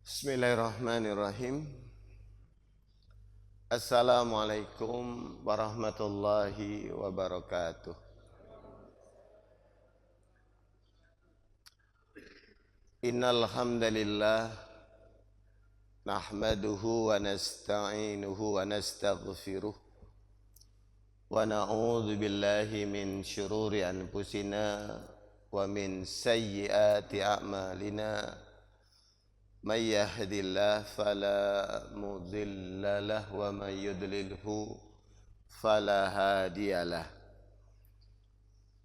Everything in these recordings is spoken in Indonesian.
Bismillahirrahmanirrahim. Assalamualaikum warahmatullahi wabarakatuh. Innal hamdalillah nahmaduhu wa nasta'inuhu wa nastaghfiruh wa na'udzu billahi min syururi anfusina wa min sayyiati a'malina. من يهد الله فلا مضل له ومن يضلله فلا هادي له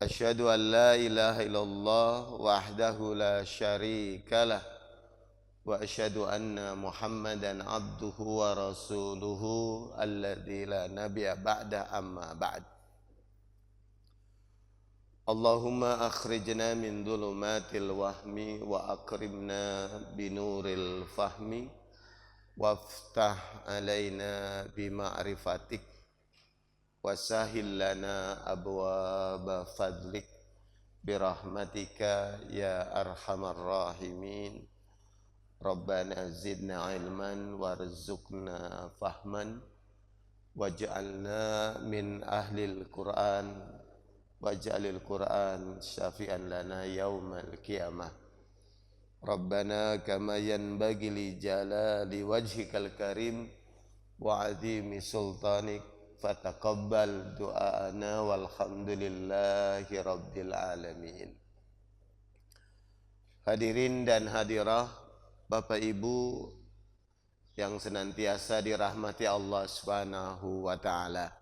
أشهد أن لا إله إلا الله وحده لا شريك له وأشهد أن محمدا عبده ورسوله الذي لا نبي بعده أما بعد Allahumma akhrijna min dhulumatil wahmi wa akrimna binuril fahmi waftah alaina bima'rifatik wasahil lana abwaba fadlik birahmatika ya arhamar rahimin. Rabbana zidna ilman warzuqna fahman waj'alna min ahlil Qur'an waj'alil Qur'an syafi'an lana yaumal qiyamah. Rabbana kama yanbaghi li jalali wajhikal karim wa 'azimi sultanik fataqabbal du'ana walhamdulillahi rabbil alamin. Hadirin dan hadirah, Bapak Ibu yang senantiasa dirahmati Allah Subhanahu wa taala.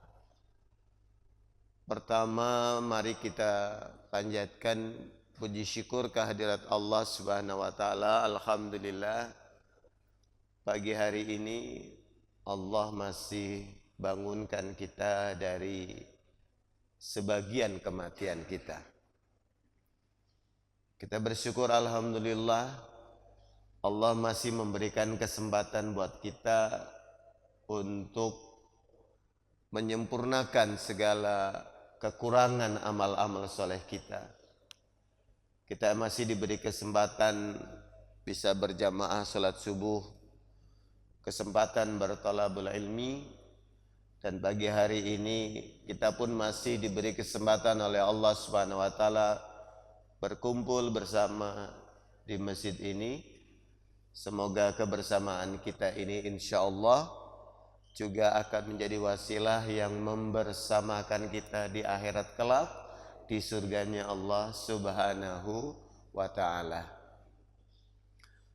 Pertama, mari kita panjatkan puji syukur kehadirat Allah Subhanahu wa taala. Alhamdulillah, pagi hari ini Allah masih bangunkan kita dari sebagian kematian kita. Kita bersyukur alhamdulillah Allah masih memberikan kesempatan buat kita untuk menyempurnakan segala kekurangan amal-amal soleh kita. Kita masih diberi kesempatan bisa berjamaah salat subuh, kesempatan berthalabul ilmi, dan pagi hari ini kita pun masih diberi kesempatan oleh Allah Subhanahu wa taala berkumpul bersama di masjid ini. Semoga kebersamaan kita ini insyaallah juga akan menjadi wasilah yang membersamakan kita di akhirat kelak di surganya Allah Subhanahu wa taala.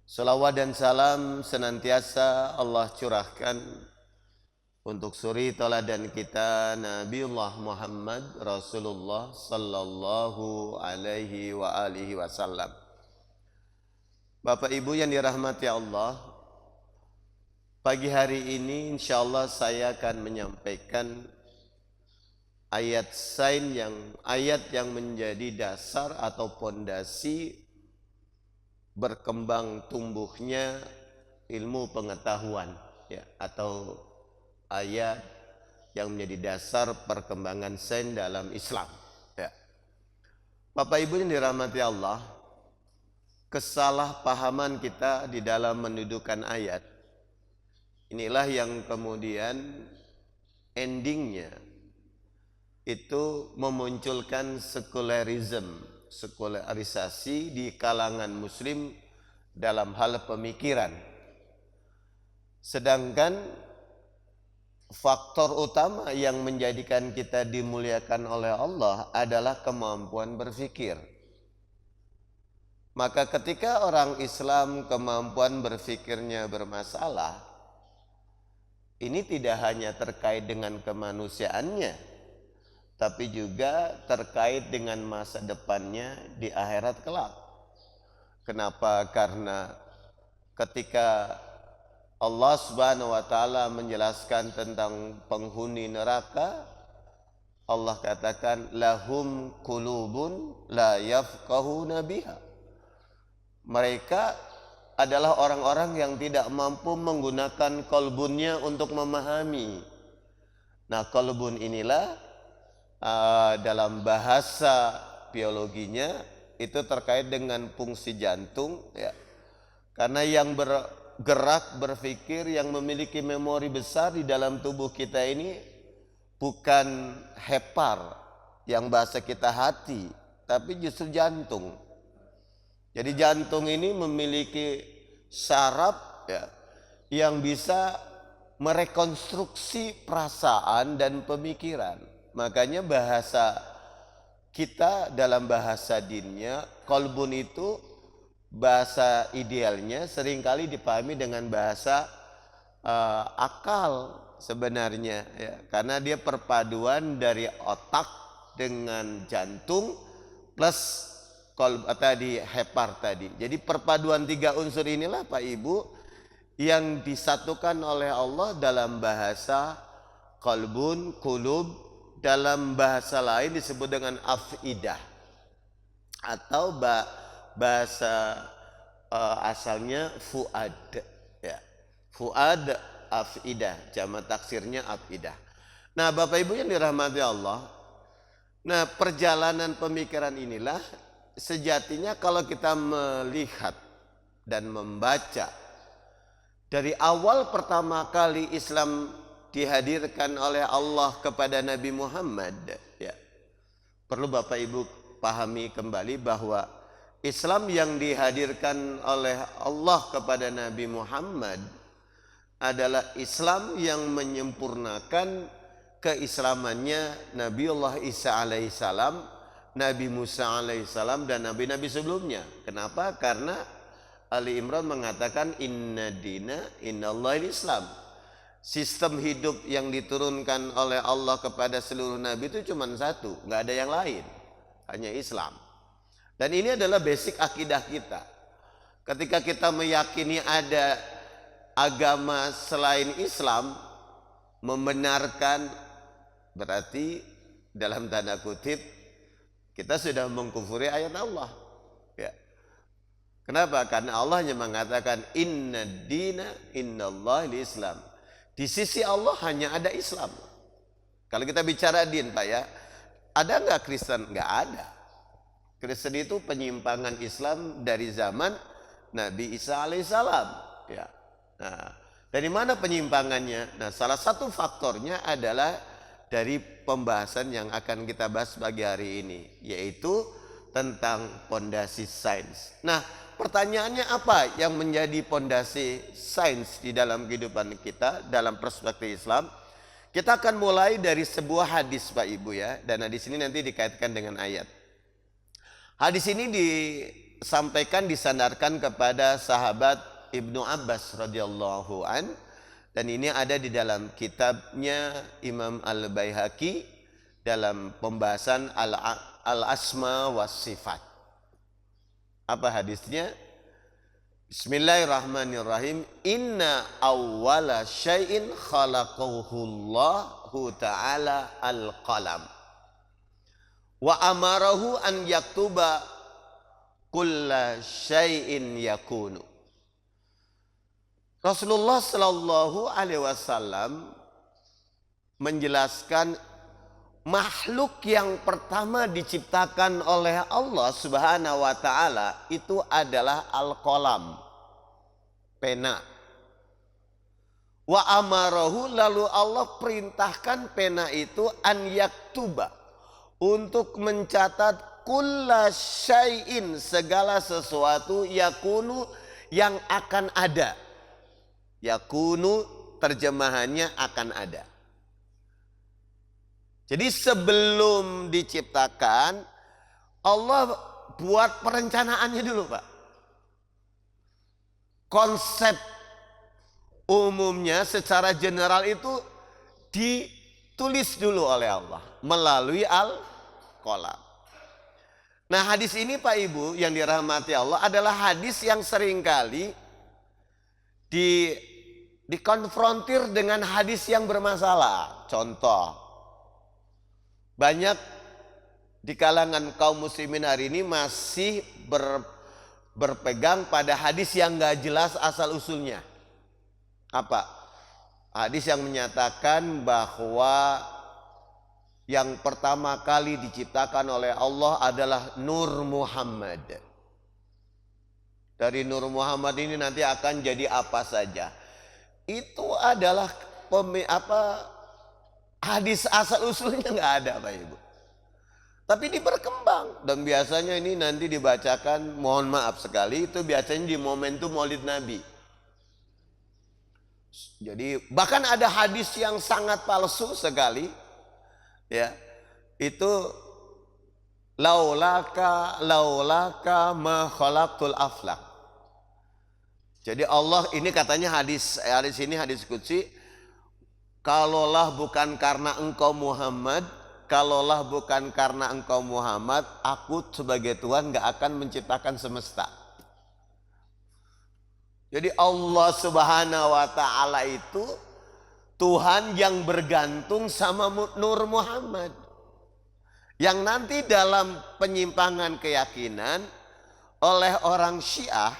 Salawat dan salam senantiasa Allah curahkan untuk suri teladan kita Nabiullah Muhammad Rasulullah sallallahu alaihi wa alihi wasallam. Bapak Ibu yang dirahmati Allah, pagi hari ini insyaallah saya akan menyampaikan ayat yang menjadi dasar atau pondasi berkembang tumbuhnya ilmu pengetahuan, ya, atau ayat yang menjadi dasar perkembangan sains dalam Islam, ya. Bapak Ibu yang dirahmati Allah, kesalahpahaman kita di dalam mendudukan ayat inilah yang kemudian endingnya itu memunculkan sekularisasi di kalangan muslim dalam hal pemikiran. Sedangkan faktor utama yang menjadikan kita dimuliakan oleh Allah adalah kemampuan berpikir. Maka ketika orang Islam kemampuan berpikirnya bermasalah, ini tidak hanya terkait dengan kemanusiaannya, tapi juga terkait dengan masa depannya di akhirat kelak. Kenapa? Karena ketika Allah Subhanahu wa taala menjelaskan tentang penghuni neraka, Allah katakan lahum qulubun la yafqahuna biha. Mereka adalah orang-orang yang tidak mampu menggunakan kolbunnya untuk memahami. Nah, kolbun inilah dalam bahasa biologinya itu terkait dengan fungsi jantung, ya. Karena yang bergerak, berpikir, yang memiliki memori besar di dalam tubuh kita ini bukan hepar, yang bahasa kita hati, tapi justru jantung. Jadi jantung ini memiliki saraf ya, yang bisa merekonstruksi perasaan dan pemikiran. Makanya bahasa kita dalam bahasa dinnya, kolbun itu bahasa idealnya seringkali dipahami dengan bahasa akal sebenarnya ya, karena dia perpaduan dari otak dengan jantung plus tadi hepar tadi. Jadi perpaduan tiga unsur inilah Pak Ibu yang disatukan oleh Allah dalam bahasa qalbun, qulub, dalam bahasa lain disebut dengan afidah atau bahasa asalnya fuad ya. Fuad afidah, jamak taksirnya afidah. Nah, Bapak Ibu yang dirahmati Allah, nah perjalanan pemikiran inilah sejatinya kalau kita melihat dan membaca dari awal pertama kali Islam dihadirkan oleh Allah kepada Nabi Muhammad ya. Perlu Bapak Ibu pahami kembali bahwa Islam yang dihadirkan oleh Allah kepada Nabi Muhammad adalah Islam yang menyempurnakan keislamannya Nabiullah Isa alaihissalam, Nabi Musa alaihissalam, dan nabi-nabi sebelumnya. Kenapa? Karena Ali Imran mengatakan inna dina innallahil Islam. Sistem hidup yang diturunkan oleh Allah kepada seluruh nabi itu cuma satu, nggak ada yang lain, hanya Islam. Dan ini adalah basic akidah kita. Ketika kita meyakini ada agama selain Islam, membenarkan, berarti dalam tanda kutip kita sudah mengkufuri ayat Allah ya. Kenapa? Karena Allah hanya mengatakan inna dina innallahil Islam. Di sisi Allah hanya ada Islam. Kalau kita bicara din Pak ya, ada nggak Kristen? Nggak ada. Kristen itu penyimpangan Islam dari zaman Nabi Isa alaihissalam ya. Nah, dari mana penyimpangannya? Nah, salah satu faktornya adalah dari pembahasan yang akan kita bahas pagi hari ini, yaitu tentang pondasi sains. Nah, pertanyaannya apa yang menjadi pondasi sains di dalam kehidupan kita dalam perspektif Islam? Kita akan mulai dari sebuah hadis Pak Ibu ya, dan hadis ini nanti dikaitkan dengan ayat. Hadis ini disampaikan, disandarkan kepada sahabat Ibnu Abbas radhiyallahu an, dan ini ada di dalam kitabnya Imam Al-Baihaqi dalam pembahasan Al-Asma was Sifat. Apa hadisnya? Bismillahirrahmanirrahim. Inna awwala syai'in khalaqahullahu ta'ala al-qalam. Wa amarahu an yaktuba kulla syai'in yakunu. Rasulullah sallallahu alaihi wasallam menjelaskan makhluk yang pertama diciptakan oleh Allah Subhanahu wa taala itu adalah al-qalam, pena. Wa amarahu, lalu Allah perintahkan pena itu an yaktuba, untuk mencatat kulla syai'in, segala sesuatu, yakunu, yang akan ada. Yakunu terjemahannya akan ada. Jadi sebelum diciptakan, Allah buat perencanaannya dulu Pak. Konsep umumnya secara general itu ditulis dulu oleh Allah melalui al-qalam. Nah, hadis ini Pak Ibu yang dirahmati Allah adalah hadis yang seringkali dikonfrontir dengan hadis yang bermasalah. Contoh, banyak di kalangan kaum muslimin hari ini masih berpegang pada hadis yang gak jelas asal usulnya. Apa? Hadis yang menyatakan bahwa yang pertama kali diciptakan oleh Allah adalah Nur Muhammad. Dari Nur Muhammad ini nanti akan jadi apa saja. Itu adalah hadis asal usulnya nggak ada Pak Ibu. Tapi ini berkembang dan biasanya ini nanti dibacakan, mohon maaf sekali, itu biasanya di momentum Maulid Nabi. Jadi bahkan ada hadis yang sangat palsu sekali, ya, itu laulaka ma khalaqtul aflak. Jadi Allah ini katanya hadis ini hadis qudsi, kalaulah bukan karena engkau Muhammad, aku sebagai Tuhan gak akan menciptakan semesta. Jadi Allah Subhanahu wa ta'ala itu Tuhan yang bergantung sama Nur Muhammad. Yang nanti dalam penyimpangan keyakinan oleh orang Syiah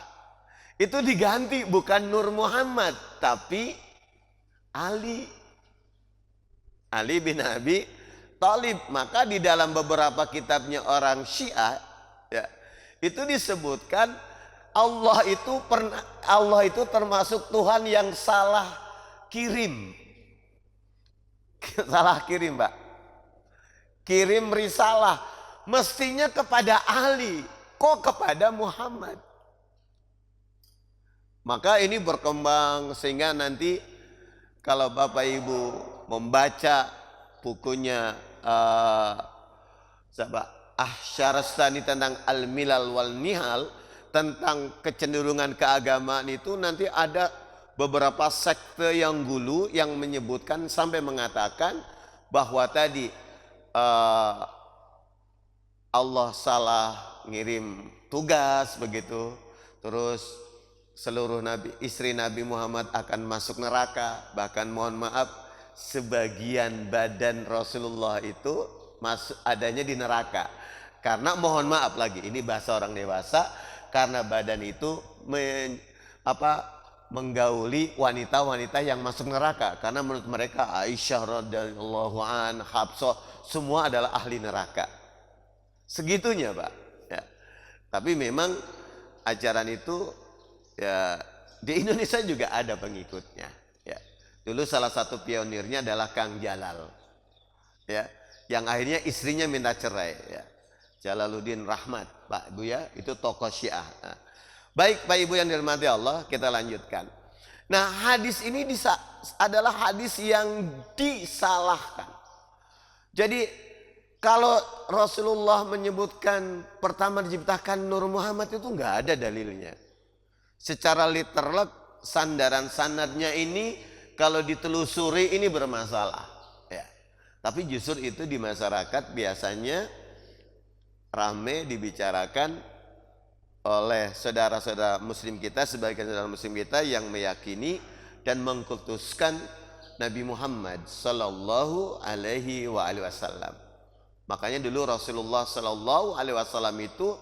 itu diganti bukan Nur Muhammad tapi Ali bin Abi Thalib. Maka di dalam beberapa kitabnya orang Syiah, ya, itu disebutkan Allah itu termasuk Tuhan yang salah kirim. Salah kirim, Pak. Kirim risalah mestinya kepada Ali, kok kepada Muhammad. Maka ini berkembang sehingga nanti kalau Bapak Ibu membaca bukunya Syarastani tentang Al-Milal wal Nihal, tentang kecenderungan keagamaan itu, nanti ada beberapa sekte yang gulu yang menyebutkan sampai mengatakan bahwa tadi Allah salah ngirim tugas begitu, terus seluruh istri Nabi Muhammad akan masuk neraka. Bahkan mohon maaf, sebagian badan Rasulullah itu adanya di neraka. Karena mohon maaf lagi, ini bahasa orang dewasa, karena badan itu menggauli wanita-wanita yang masuk neraka. Karena menurut mereka Aisyah radhiyallahu anha, Hafsah, semua adalah ahli neraka. Segitunya Pak, ya. Tapi memang ajaran itu, ya, di Indonesia juga ada pengikutnya, ya. Dulu salah satu pionirnya adalah Kang Jalal, ya, yang akhirnya istrinya minta cerai, ya. Jalaluddin Rahmat, Pak Ibu, ya, itu tokoh Syiah. Nah, baik Pak Ibu yang dirahmati Allah, kita lanjutkan. Nah, hadis ini adalah hadis yang disalahkan. Jadi kalau Rasulullah menyebutkan pertama diciptakan Nur Muhammad itu nggak ada dalilnya. Secara literal sandaran-sanadnya ini kalau ditelusuri ini bermasalah, ya. Tapi justru itu di masyarakat biasanya rame dibicarakan oleh saudara-saudara muslim kita, sebagian saudara muslim kita yang meyakini dan mengkultuskan Nabi Muhammad sallallahu alaihi wasallam. Makanya dulu Rasulullah sallallahu alaihi wasallam itu,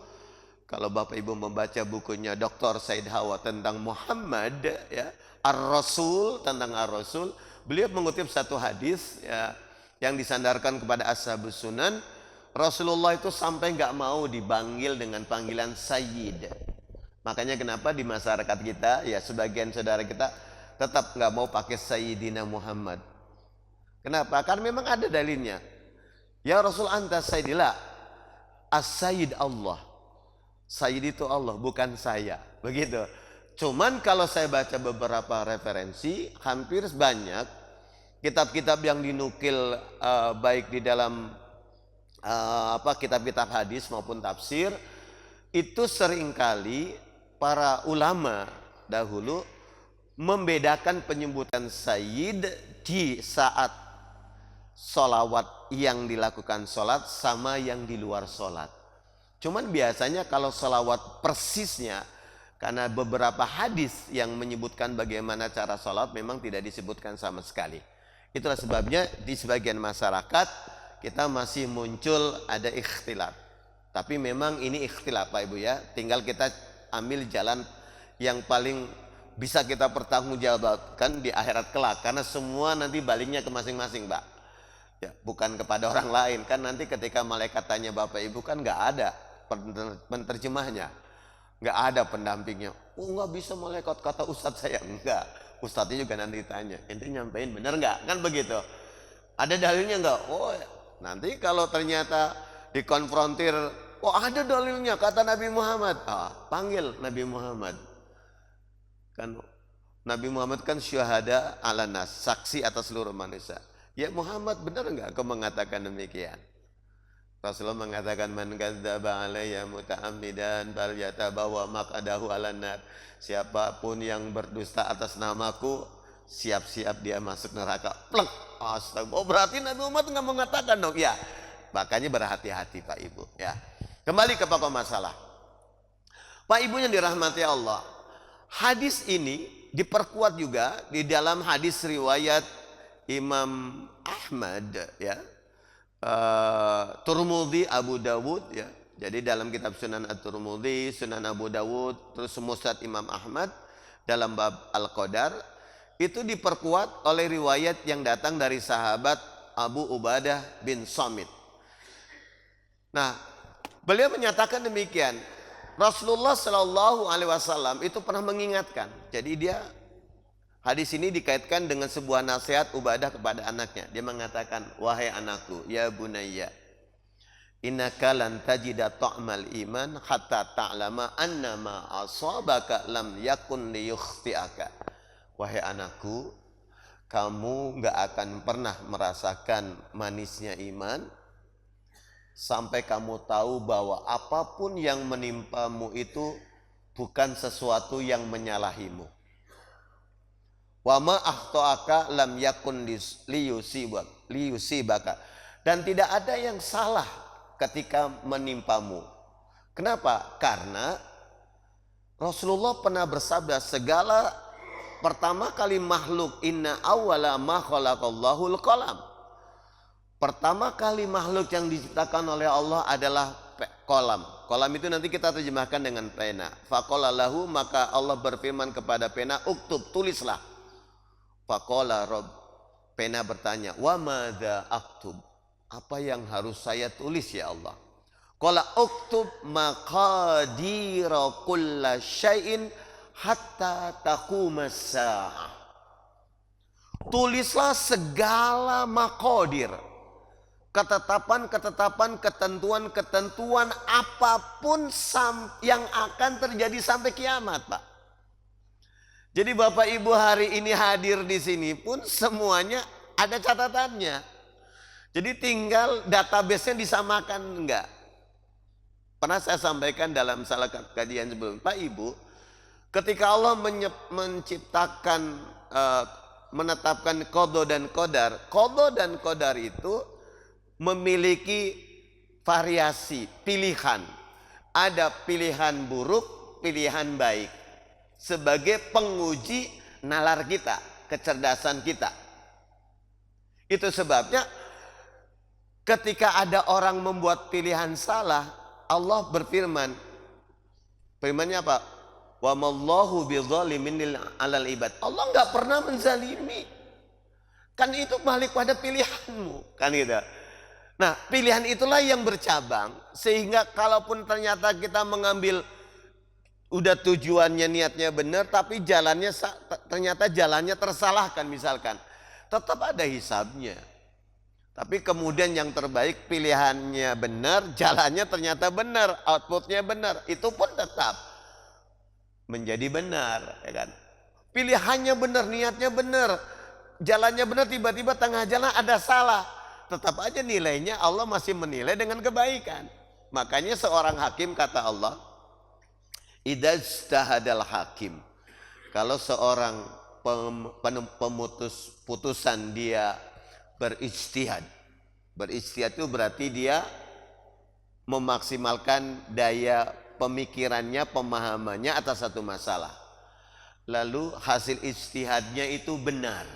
kalau Bapak Ibu membaca bukunya Dr. Said Hawa tentang Muhammad, ya, Ar-Rasul, tentang Ar-Rasul, beliau mengutip satu hadis, ya, yang disandarkan kepada Ashabus Sunan. Rasulullah itu sampai nggak mau dipanggil dengan panggilan Sayyid. Makanya kenapa di masyarakat kita, ya, sebagian saudara kita tetap nggak mau pakai Sayyidina Muhammad. Kenapa? Karena memang ada dalilnya. Ya Rasul anta Sayyidillah, as-Sayyid Allah. Sayyid itu Allah, bukan saya. Begitu. Cuman kalau saya baca beberapa referensi, hampir banyak kitab-kitab yang dinukil baik di dalam kitab-kitab hadis maupun tafsir, itu seringkali para ulama dahulu membedakan penyebutan Sayyid di saat solawat yang dilakukan solat sama yang di luar solat. Cuman biasanya kalau solawat persisnya, karena beberapa hadis yang menyebutkan bagaimana cara solat memang tidak disebutkan sama sekali. Itulah sebabnya di sebagian masyarakat kita masih muncul ada ikhtilaf. Tapi memang ini ikhtilaf Pak Ibu, ya. Tinggal kita ambil jalan yang paling bisa kita pertanggungjawabkan di akhirat kelak. Karena semua nanti baliknya ke masing-masing Pak, ya, bukan kepada orang lain. Kan nanti ketika malaikat tanya Bapak Ibu kan nggak ada penterjemahnya. Nggak ada pendampingnya. Oh nggak bisa malaikat kata ustadz saya. Enggak. Ustadznya juga nanti tanya. Ente nyampein bener nggak? Kan begitu. Ada dalilnya nggak? Oh nanti kalau ternyata dikonfrontir, oh ada dalilnya kata Nabi Muhammad. Panggil Nabi Muhammad. Kan Nabi Muhammad kan syuhada ala nas, saksi atas seluruh manusia. Ya Muhammad benar enggak kau mengatakan demikian? Rasulullah mengatakan man kadzdzaba alayya muta'ammidan falyatabawa maq'adahu 'alan nar. Siapapun yang berdusta atas namaku, siap-siap dia masuk neraka. Plek. Astagfirullah. Oh berarti Nabi Muhammad enggak mengatakan dong. Ya. Makanya berhati-hati Pak Ibu, ya. Kembali ke pokok masalah. Pak Ibu yang dirahmati Allah. Hadis ini diperkuat juga di dalam hadis riwayat Imam Ahmad, ya, Turmudi, Abu Dawud, ya. Jadi dalam kitab Sunan At-Turmudi, Sunan Abu Dawud, terus Musnad Imam Ahmad dalam bab Al-Qadar itu diperkuat oleh riwayat yang datang dari sahabat Abu Ubadah bin Samit. Nah, beliau menyatakan demikian. Rasulullah Shallallahu Alaihi Wasallam itu pernah mengingatkan. Jadi dia hadis ini dikaitkan dengan sebuah nasihat Ubadah kepada anaknya. Dia mengatakan, wahai anakku, ya bunayya, innaka lan tajida ta'mal iman hatta ta'lama annama asabaka lam yakun liyukhti'aka. Wahai anakku, kamu gak akan pernah merasakan manisnya iman sampai kamu tahu bahwa apapun yang menimpamu itu bukan sesuatu yang menyalahimu. Wa ma akhta'aka lam yakun liyusibaka. Dan tidak ada yang salah ketika menimpamu. Kenapa? Karena Rasulullah pernah bersabda, segala pertama kali makhluk inna awwala ma khalaqallahul qalam. Pertama kali makhluk yang diciptakan oleh Allah adalah kolam. Kolam itu nanti kita terjemahkan dengan pena. Faqala lahu, maka Allah berfirman kepada pena, uktub, tulislah. Faqala Rabb, pena bertanya, wa madza aktub? Apa yang harus saya tulis ya Allah? Qala uktub maqadira kulla syai'in hatta taqumas saah. Tulislah segala maqadir, ketetapan-ketetapan, ketentuan-ketentuan apapun yang akan terjadi sampai kiamat, Pak. Jadi Bapak Ibu hari ini hadir di sini pun semuanya ada catatannya. Jadi tinggal database-nya disamakan enggak. Pernah saya sampaikan dalam salah kajian sebelum, Pak Ibu, ketika Allah menciptakan, menetapkan qada dan qadar itu memiliki variasi pilihan. Ada pilihan buruk, pilihan baik. Sebagai penguji nalar kita, kecerdasan kita. Itu sebabnya ketika ada orang membuat pilihan salah, Allah berfirman. Firman-Nya apa? Wa mallahu bidzalimin lil alal ibad. Allah enggak pernah menzalimi. Kan itu balik pada pilihanmu, kan gitu. Nah, pilihan itulah yang bercabang sehingga kalaupun ternyata kita mengambil udah tujuannya niatnya benar tapi jalannya ternyata jalannya tersalahkan misalkan, tetap ada hisabnya. Tapi kemudian yang terbaik pilihannya benar, jalannya ternyata benar, outputnya benar, itu pun tetap menjadi benar, ya kan? Pilihannya benar, niatnya benar, jalannya benar, tiba-tiba tengah jalan ada salah. Tetap aja nilainya Allah masih menilai dengan kebaikan. Makanya seorang hakim kata Allah, idajtahadal hakim. Kalau seorang pemutus putusan dia berijtihad. Berijtihad itu berarti dia memaksimalkan daya pemikirannya, pemahamannya atas satu masalah. Lalu hasil ijtihadnya itu benar.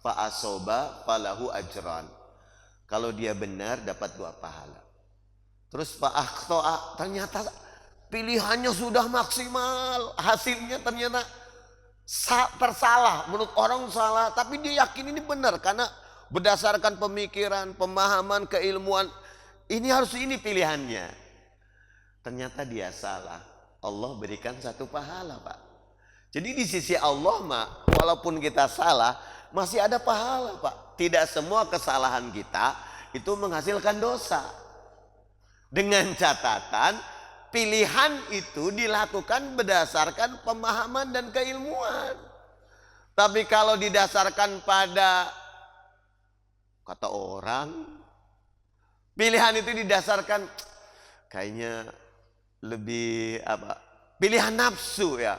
Fa asoba falahu ajran. Kalau dia benar dapat 2 pahala. Terus Pak akhto'a, ternyata pilihannya sudah maksimal, hasilnya ternyata tersalah, menurut orang salah, tapi dia yakin ini benar karena berdasarkan pemikiran, pemahaman, keilmuan, ini harus ini pilihannya. Ternyata dia salah. Allah berikan 1 pahala, Pak. Jadi di sisi Allah walaupun kita salah, masih ada pahala, Pak. Tidak semua kesalahan kita itu menghasilkan dosa. Dengan catatan pilihan itu dilakukan berdasarkan pemahaman dan keilmuan. Tapi kalau didasarkan pada kata orang, pilihan itu didasarkan kayaknya lebih apa? Pilihan nafsu ya.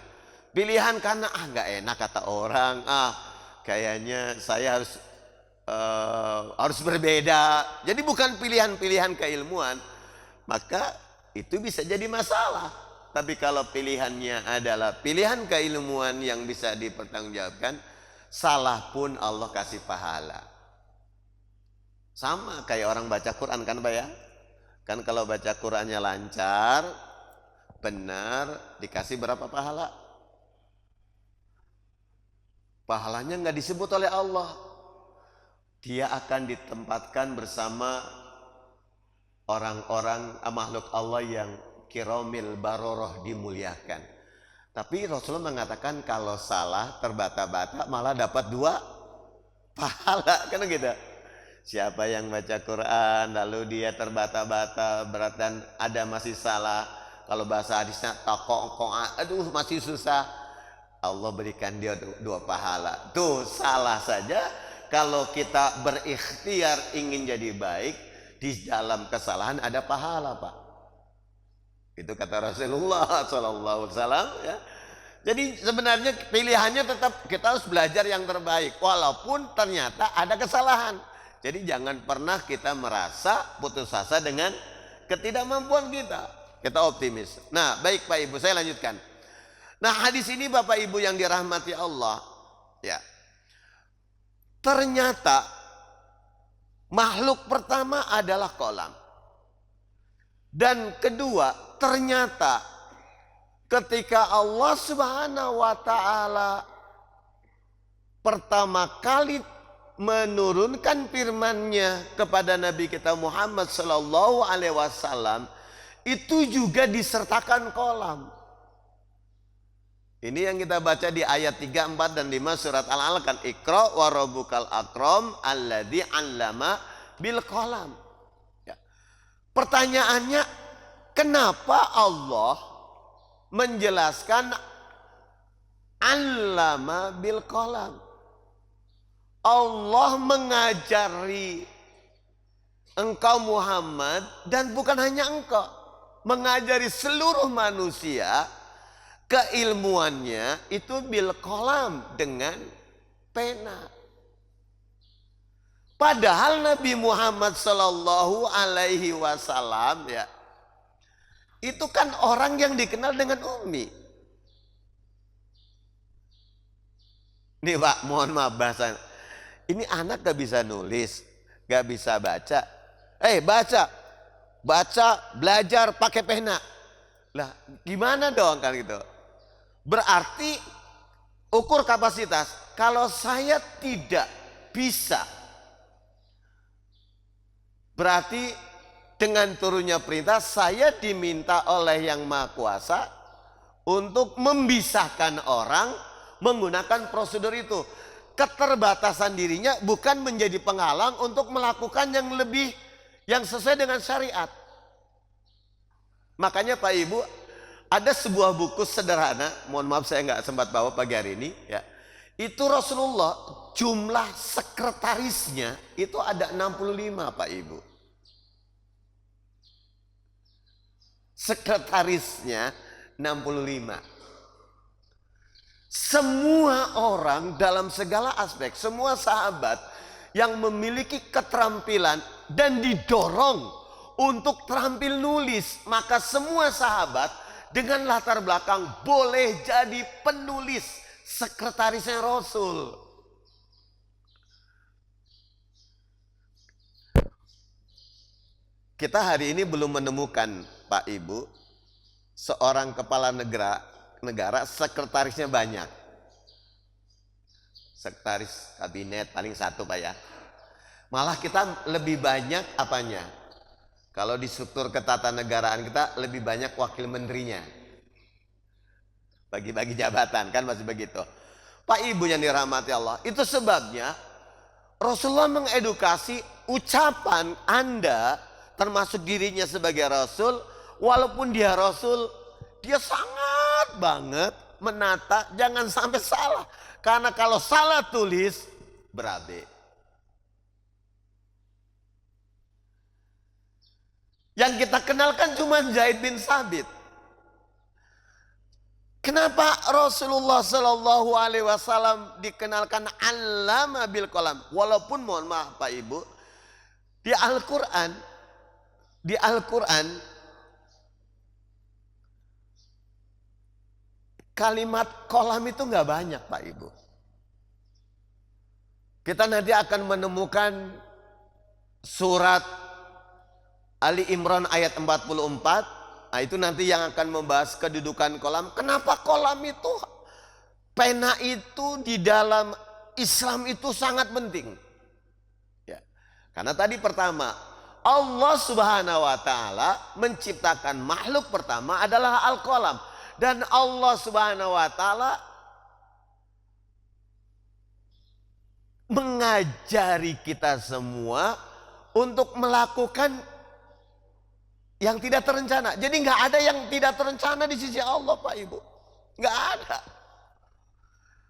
Pilihan karena nggak enak kata orang, kayaknya saya harus berbeda. Jadi bukan pilihan-pilihan keilmuan, maka itu bisa jadi masalah. Tapi kalau pilihannya adalah pilihan keilmuan yang bisa dipertanggungjawabkan, salah pun Allah kasih pahala. Sama kayak orang baca Quran kan Pak ya? Kan kalau baca Qurannya lancar, benar, dikasih berapa pahala? Pahalanya nggak disebut oleh Allah. Dia akan ditempatkan bersama orang-orang makhluk Allah yang kiromil baroroh, dimuliakan. Tapi Rasulullah mengatakan kalau salah terbata-bata malah dapat 2 pahala, kan gitu. Siapa yang baca Quran lalu dia terbata-bata berat dan ada masih salah, kalau bahasa hadisnya aduh masih susah, Allah berikan dia 2 pahala. Tuh salah saja, kalau kita berikhtiar ingin jadi baik, di dalam kesalahan ada pahala Pak. Itu kata Rasulullah SAW ya. Jadi sebenarnya pilihannya tetap kita harus belajar yang terbaik, walaupun ternyata ada kesalahan. Jadi jangan pernah kita merasa putus asa dengan ketidakmampuan kita. Kita optimis. Nah baik Pak Ibu, saya lanjutkan. Nah hadis ini Bapak Ibu yang dirahmati Allah ya, ternyata makhluk pertama adalah kolam. Dan kedua, ternyata ketika Allah Subhanahu wa ta'ala pertama kali menurunkan firman-Nya kepada Nabi kita Muhammad sallallahu alaihi wasallam, itu juga disertakan kolam. Ini yang kita baca di ayat 3, 4 dan 5 surat Al-Alaq kan, Iqra wa rabbukal akram alladzi 'allama bil qalam. Ya. Pertanyaannya, kenapa Allah menjelaskan 'allama bil qalam? Allah mengajari engkau Muhammad, dan bukan hanya engkau, mengajari seluruh manusia keilmuannya itu bil qalam, dengan pena. Padahal Nabi Muhammad sallallahu alaihi wasallam ya, itu kan orang yang dikenal dengan ummi. Nih Pak, mohon maaf bahasa. Ini anak gak bisa nulis, gak bisa baca. Baca, belajar pakai pena. Lah, gimana dong kan gitu? Berarti ukur kapasitas. Kalau saya tidak bisa, berarti dengan turunnya perintah saya diminta oleh Yang Maha Kuasa untuk memisahkan orang menggunakan prosedur itu. Keterbatasan dirinya bukan menjadi penghalang untuk melakukan yang sesuai dengan syariat. Makanya Pak Ibu, ada sebuah buku sederhana, mohon maaf saya nggak sempat bawa pagi hari ini ya. Itu Rasulullah jumlah sekretarisnya itu ada 65 Pak Ibu. Sekretarisnya 65. Semua orang dalam segala aspek, semua sahabat yang memiliki keterampilan dan didorong untuk terampil nulis, maka semua sahabat dengan latar belakang boleh jadi penulis, sekretarisnya Rasul. Kita hari ini belum menemukan Pak Ibu seorang kepala negara sekretarisnya banyak. Sekretaris kabinet paling 1 Pak ya. Malah kita lebih banyak apanya? Kalau di struktur ketatanegaraan kita lebih banyak wakil menterinya. bagi-bagi jabatan, kan masih begitu. Pak Ibu yang dirahmati Allah, itu sebabnya Rasulullah mengedukasi ucapan Anda, termasuk dirinya sebagai Rasul, walaupun dia Rasul, dia sangat banget menata jangan sampai salah. Karena kalau salah tulis, berabe. Yang kita kenalkan cuma Zaid bin Sabit. Kenapa Rasulullah Shallallahu Alaihi Wasallam dikenalkan allama bil qalam? Walaupun mohon maaf Pak Ibu, di Al-Quran kalimat kolam itu nggak banyak Pak Ibu. Kita nanti akan menemukan surat Ali Imran ayat 44. Nah, itu nanti yang akan membahas kedudukan kolam. Kenapa kolam itu, pena itu di dalam Islam itu sangat penting. Ya. Karena tadi pertama, Allah Subhanahu wa Ta'ala menciptakan makhluk pertama adalah al-qalam. Dan Allah Subhanahu wa Ta'ala mengajari kita semua untuk melakukan yang tidak terencana. Jadi nggak ada yang tidak terencana di sisi Allah Pak Ibu. Nggak ada.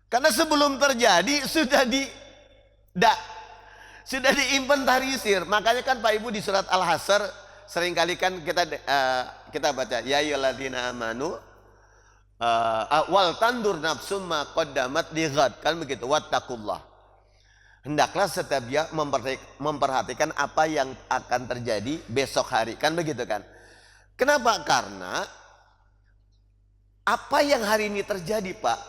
Karena sebelum terjadi sudah diinventarisir. Makanya kan Pak Ibu di surat Al-Hasr seringkali kan kita baca ya ayyuhalladzina amanu wal tandur nafsum ma qaddamat lighad, kan begitu, wattaqullah. Hendaklah setiap dia memperhatikan apa yang akan terjadi besok hari. Kan begitu kan. Kenapa? Karena apa yang hari ini terjadi Pak,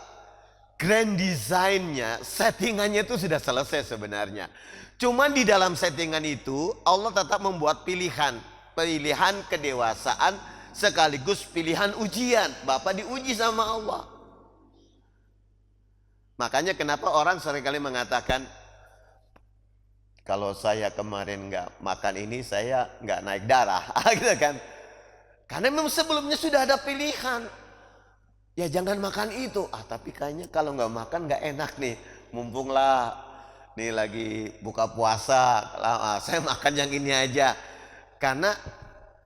grand design-nya, settingannya itu sudah selesai sebenarnya. Cuma di dalam settingan itu Allah tetap membuat pilihan. Pilihan kedewasaan sekaligus pilihan ujian. Bapak diuji sama Allah. Makanya kenapa orang seringkali mengatakan, kalau saya kemarin nggak makan ini, saya nggak naik darah, gitu kan? Karena memang sebelumnya sudah ada pilihan. Ya jangan makan itu. Tapi kayaknya kalau nggak makan nggak enak nih. Mumpung lah, nih lagi buka puasa, saya makan yang ini aja. Karena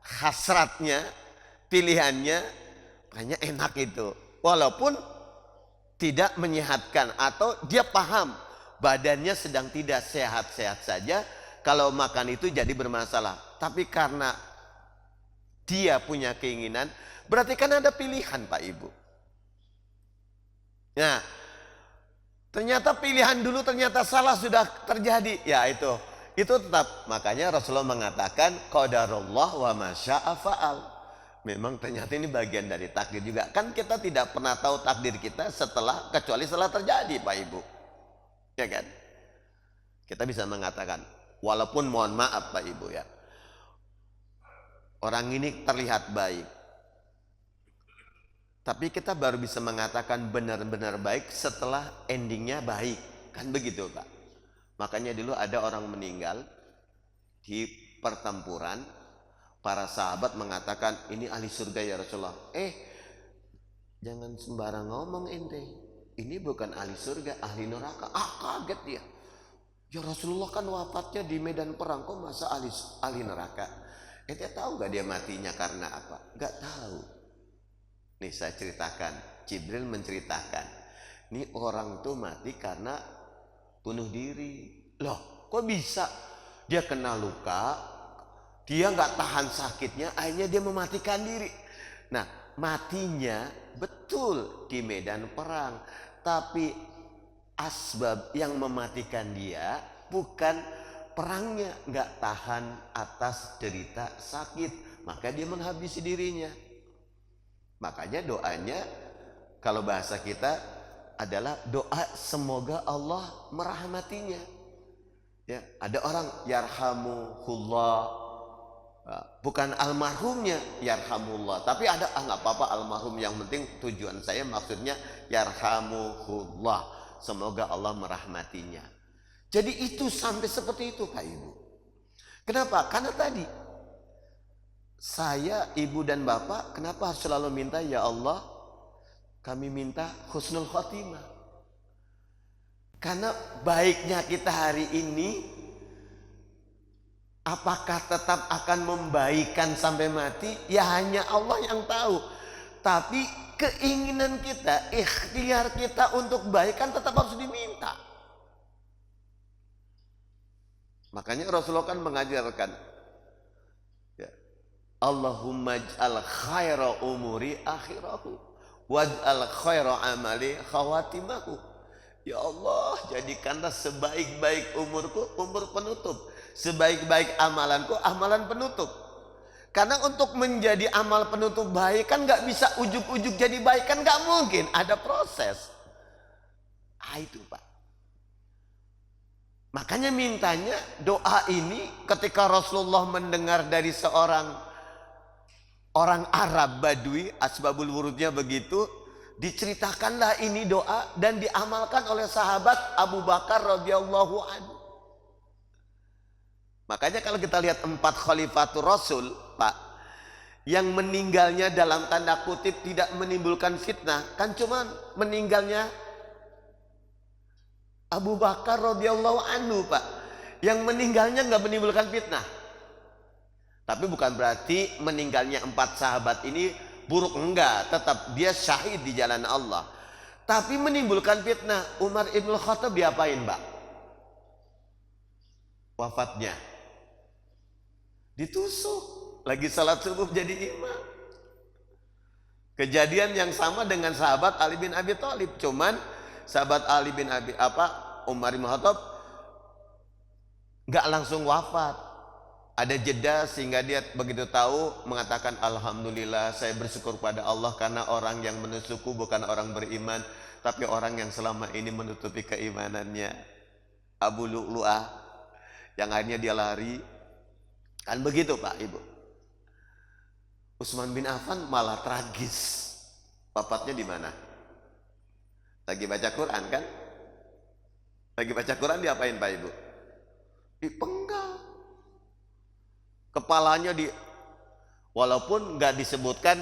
hasratnya, pilihannya, kayaknya enak itu. Walaupun tidak menyehatkan atau dia paham badannya sedang tidak sehat-sehat saja, kalau makan itu jadi bermasalah. Tapi karena dia punya keinginan, berarti kan ada pilihan Pak Ibu. Nah, ternyata pilihan dulu ternyata salah sudah terjadi. Ya itu tetap. Makanya Rasulullah mengatakan qadarullah wa masya'a fa'al. Memang ternyata ini bagian dari takdir juga. Kan kita tidak pernah tahu takdir kita kecuali setelah terjadi Pak Ibu. Ya kan? Kita bisa mengatakan, walaupun mohon maaf Pak Ibu ya, orang ini terlihat baik, tapi kita baru bisa mengatakan benar-benar baik setelah endingnya baik. Kan begitu Pak. Makanya dulu ada orang meninggal di pertempuran, para sahabat mengatakan, ini ahli surga ya Rasulullah. Jangan sembarang ngomong ente, ini bukan ahli surga, ahli neraka. Kaget dia. Ya Rasulullah kan wafatnya di medan perang, kok masa ahli neraka? Ente tahu gak dia matinya karena apa? Gak tahu. Nih saya ceritakan, Jibril menceritakan, ini orang tuh mati karena bunuh diri. Loh kok bisa? Dia kena luka, dia gak tahan sakitnya, akhirnya dia mematikan diri. Nah matinya betul di medan perang, tapi asbab yang mematikan dia bukan perangnya, nggak tahan atas derita sakit, maka dia menghabisi dirinya. Makanya doanya kalau bahasa kita adalah doa semoga Allah merahmatinya. Ya, ada orang yarhamuhullah, bukan almarhumnya yarhamullah, tapi ada nggak apa-apa almarhum, yang penting tujuan saya maksudnya yarhamuhullah, semoga Allah merahmatinya. Jadi itu sampai seperti itu Pak Ibu. Kenapa? Karena tadi saya, ibu dan bapak, kenapa harus selalu minta ya Allah, kami minta husnul khotimah. Karena baiknya kita hari ini, apakah tetap akan membaikan sampai mati? Ya hanya Allah yang tahu. Tapi keinginan kita, ikhtiar kita untuk baikan tetap harus diminta. Makanya Rasulullah kan mengajarkan, ya, Allahumma ij'al khaira umuri akhirahu waj'al khaira amali khawatimahu. Ya Allah, jadikanlah sebaik-baik umurku umur penutup, sebaik-baik amalanku amalan penutup. Karena untuk menjadi amal penutup baik kan gak bisa ujuk-ujuk jadi baik, kan gak mungkin, ada proses. Itu Pak. Makanya mintanya doa ini ketika Rasulullah mendengar dari seorang orang Arab Badui, asbabul wurudnya begitu, diceritakanlah ini doa dan diamalkan oleh sahabat Abu Bakar radhiyallahu anhu. Makanya kalau kita lihat 4 khalifatul Rasul, Pak, yang meninggalnya dalam tanda kutip tidak menimbulkan fitnah, kan cuman meninggalnya Abu Bakar radhiyallahu anhu, Pak. Yang meninggalnya nggak menimbulkan fitnah. Tapi bukan berarti meninggalnya 4 sahabat ini buruk, enggak. Tetap dia syahid di jalan Allah. Tapi menimbulkan fitnah. Umar ibn Khattab diapain, Pak? Wafatnya ditusuk. Lagi salat subuh jadi imam. Kejadian yang sama dengan sahabat Ali bin Abi Thalib. Cuman sahabat Ali bin Umar bin Khattab nggak langsung wafat, ada jeda sehingga dia begitu tahu mengatakan alhamdulillah, saya bersyukur pada Allah karena orang yang menusukku bukan orang beriman tapi orang yang selama ini menutupi keimanannya, Abu Lu'lu'ah, yang akhirnya dia lari. Kan begitu Pak Ibu. Utsman bin Affan malah tragis, wafatnya di mana? Lagi baca Quran kan? Lagi baca Quran diapain Pak Ibu? Dipenggal. Kepalanya walaupun nggak disebutkan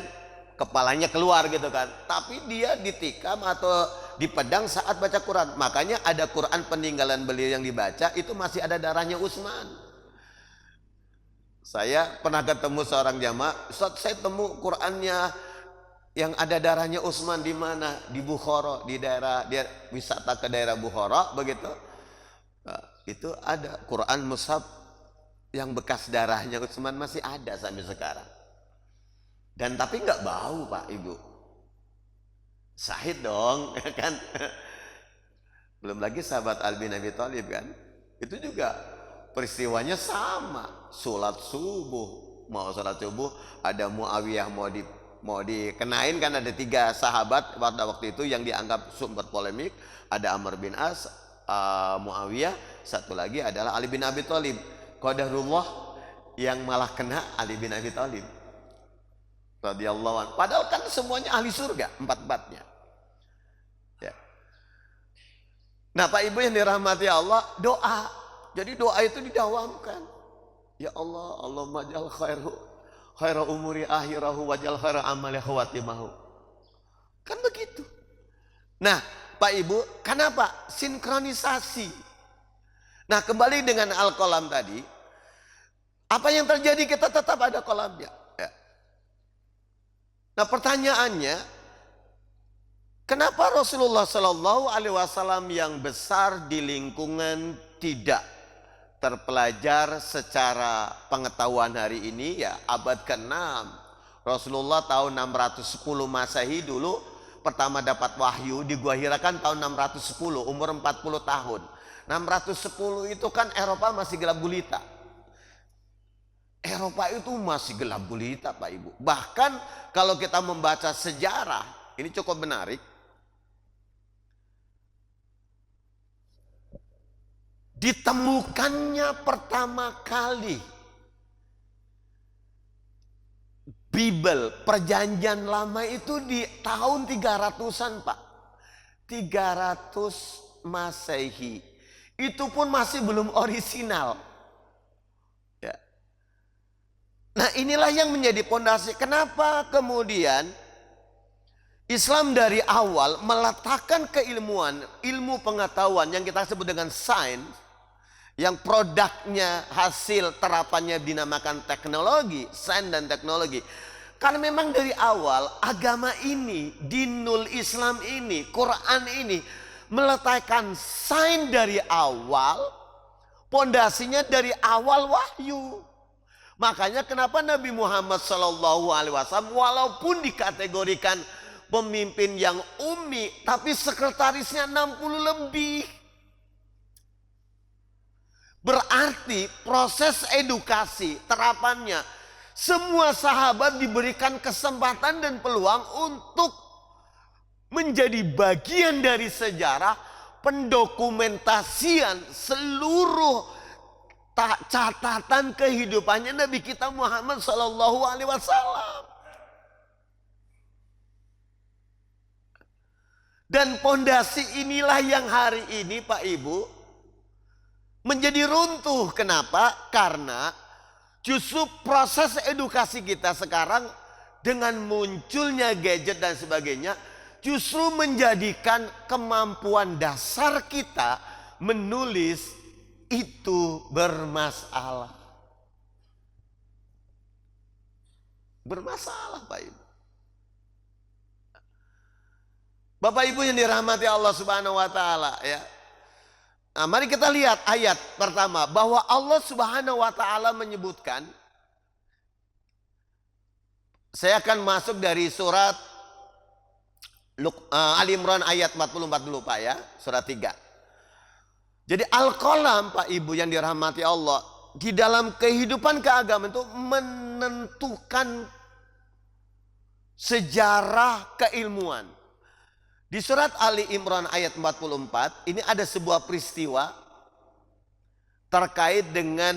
kepalanya keluar gitu kan, tapi dia ditikam atau dipedang saat baca Quran. Makanya ada Quran peninggalan beliau yang dibaca itu masih ada darahnya Utsman. Saya pernah ketemu seorang jamaah, Ustaz, saya temu Qurannya yang ada darahnya Utsman di mana? Di Bukhara, di daerah, dia wisata ke daerah Bukhara begitu. Nah, itu ada Quran mushaf yang bekas darahnya Utsman masih ada sampai sekarang. Dan tapi nggak bau Pak Ibu. Syahid dong, kan? Belum lagi sahabat Ali bin Abi Thalib kan? Itu juga peristiwanya sama. Sholat subuh, mau sholat subuh ada Muawiyah mau dikenain kan, ada 3 sahabat pada waktu itu yang dianggap sumber polemik. Ada Amr bin As, Muawiyah, satu lagi adalah Ali bin Abi Thalib. Qadarullah yang malah kena Ali bin Abi Thalib radhiyallahu anhu. Padahal kan semuanya ahli surga, 4-4-nya. Ya. Nah Pak Ibu yang dirahmati Allah, doa. Jadi doa itu didawamkan. Ya Allah, Allahumma ja'al khaira umuri akhirahu waj'al khaira amali khawatimahu. Kan begitu. Nah, Pak Ibu, kenapa? Sinkronisasi. Nah, kembali dengan al-qalam tadi, apa yang terjadi? Kita tetap ada qalamnya. Ya. Nah, pertanyaannya, kenapa Rasulullah Shallallahu Alaihi Wasallam yang besar di lingkungan tidak terpelajar secara pengetahuan hari ini? Ya abad ke-6, Rasulullah tahun 610 Masehi dulu pertama dapat wahyu di Gua Hira kan tahun 610, umur 40 tahun. 610 itu kan Eropa masih gelap gulita. Eropa itu masih gelap gulita Pak Ibu. Bahkan kalau kita membaca sejarah, ini cukup menarik. Ditemukannya pertama kali Bible, perjanjian lama itu di tahun 300-an Pak. 300 Masehi. Itu pun masih belum orisinal. Ya. Nah inilah yang menjadi pondasi. Kenapa kemudian Islam dari awal meletakkan keilmuan, ilmu pengetahuan yang kita sebut dengan sains, yang produknya hasil terapannya dinamakan teknologi, sains dan teknologi. Karena memang dari awal agama ini, dinul Islam ini, Quran ini meletakkan sains dari awal, pondasinya dari awal wahyu. Makanya kenapa Nabi Muhammad SAW walaupun dikategorikan pemimpin yang ummi, tapi sekretarisnya 60 lebih. Berarti proses edukasi, terapannya, semua sahabat diberikan kesempatan dan peluang untuk menjadi bagian dari sejarah pendokumentasian seluruh catatan kehidupannya Nabi kita Muhammad SAW. Dan pondasi inilah yang hari ini Pak Ibu menjadi runtuh. Kenapa? Karena justru proses edukasi kita sekarang dengan munculnya gadget dan sebagainya justru menjadikan kemampuan dasar kita menulis itu bermasalah. Bermasalah Pak Ibu. Bapak Ibu yang dirahmati Allah Subhanahu wa taala ya. Nah, mari kita lihat ayat pertama bahwa Allah Subhanahu wa taala menyebutkan, saya akan masuk dari surat Ali Imran ayat 44 dulu Pak ya, surat 3. Jadi Al-Qalam Pak Ibu yang dirahmati Allah, di dalam kehidupan keagamaan itu menentukan sejarah keilmuan. Di surat Ali Imran ayat 44 ini ada sebuah peristiwa terkait dengan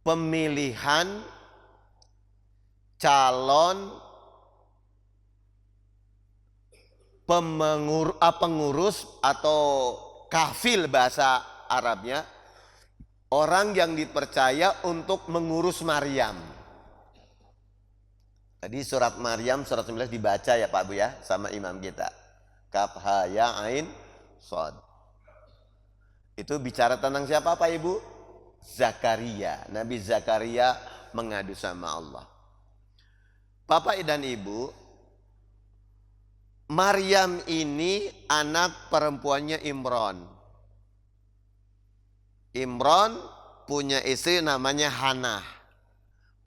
pemilihan calon pengurus atau kafil bahasa Arabnya, orang yang dipercaya untuk mengurus Maryam. Tadi surat Maryam surat 19 dibaca ya Pak Bu ya sama imam kita. Kaf ha ya ain shad. Itu bicara tentang siapa Pak Ibu? Zakaria. Nabi Zakaria mengadu sama Allah. Bapak dan Ibu, Maryam ini anak perempuannya Imran. Imran punya istri namanya Hannah.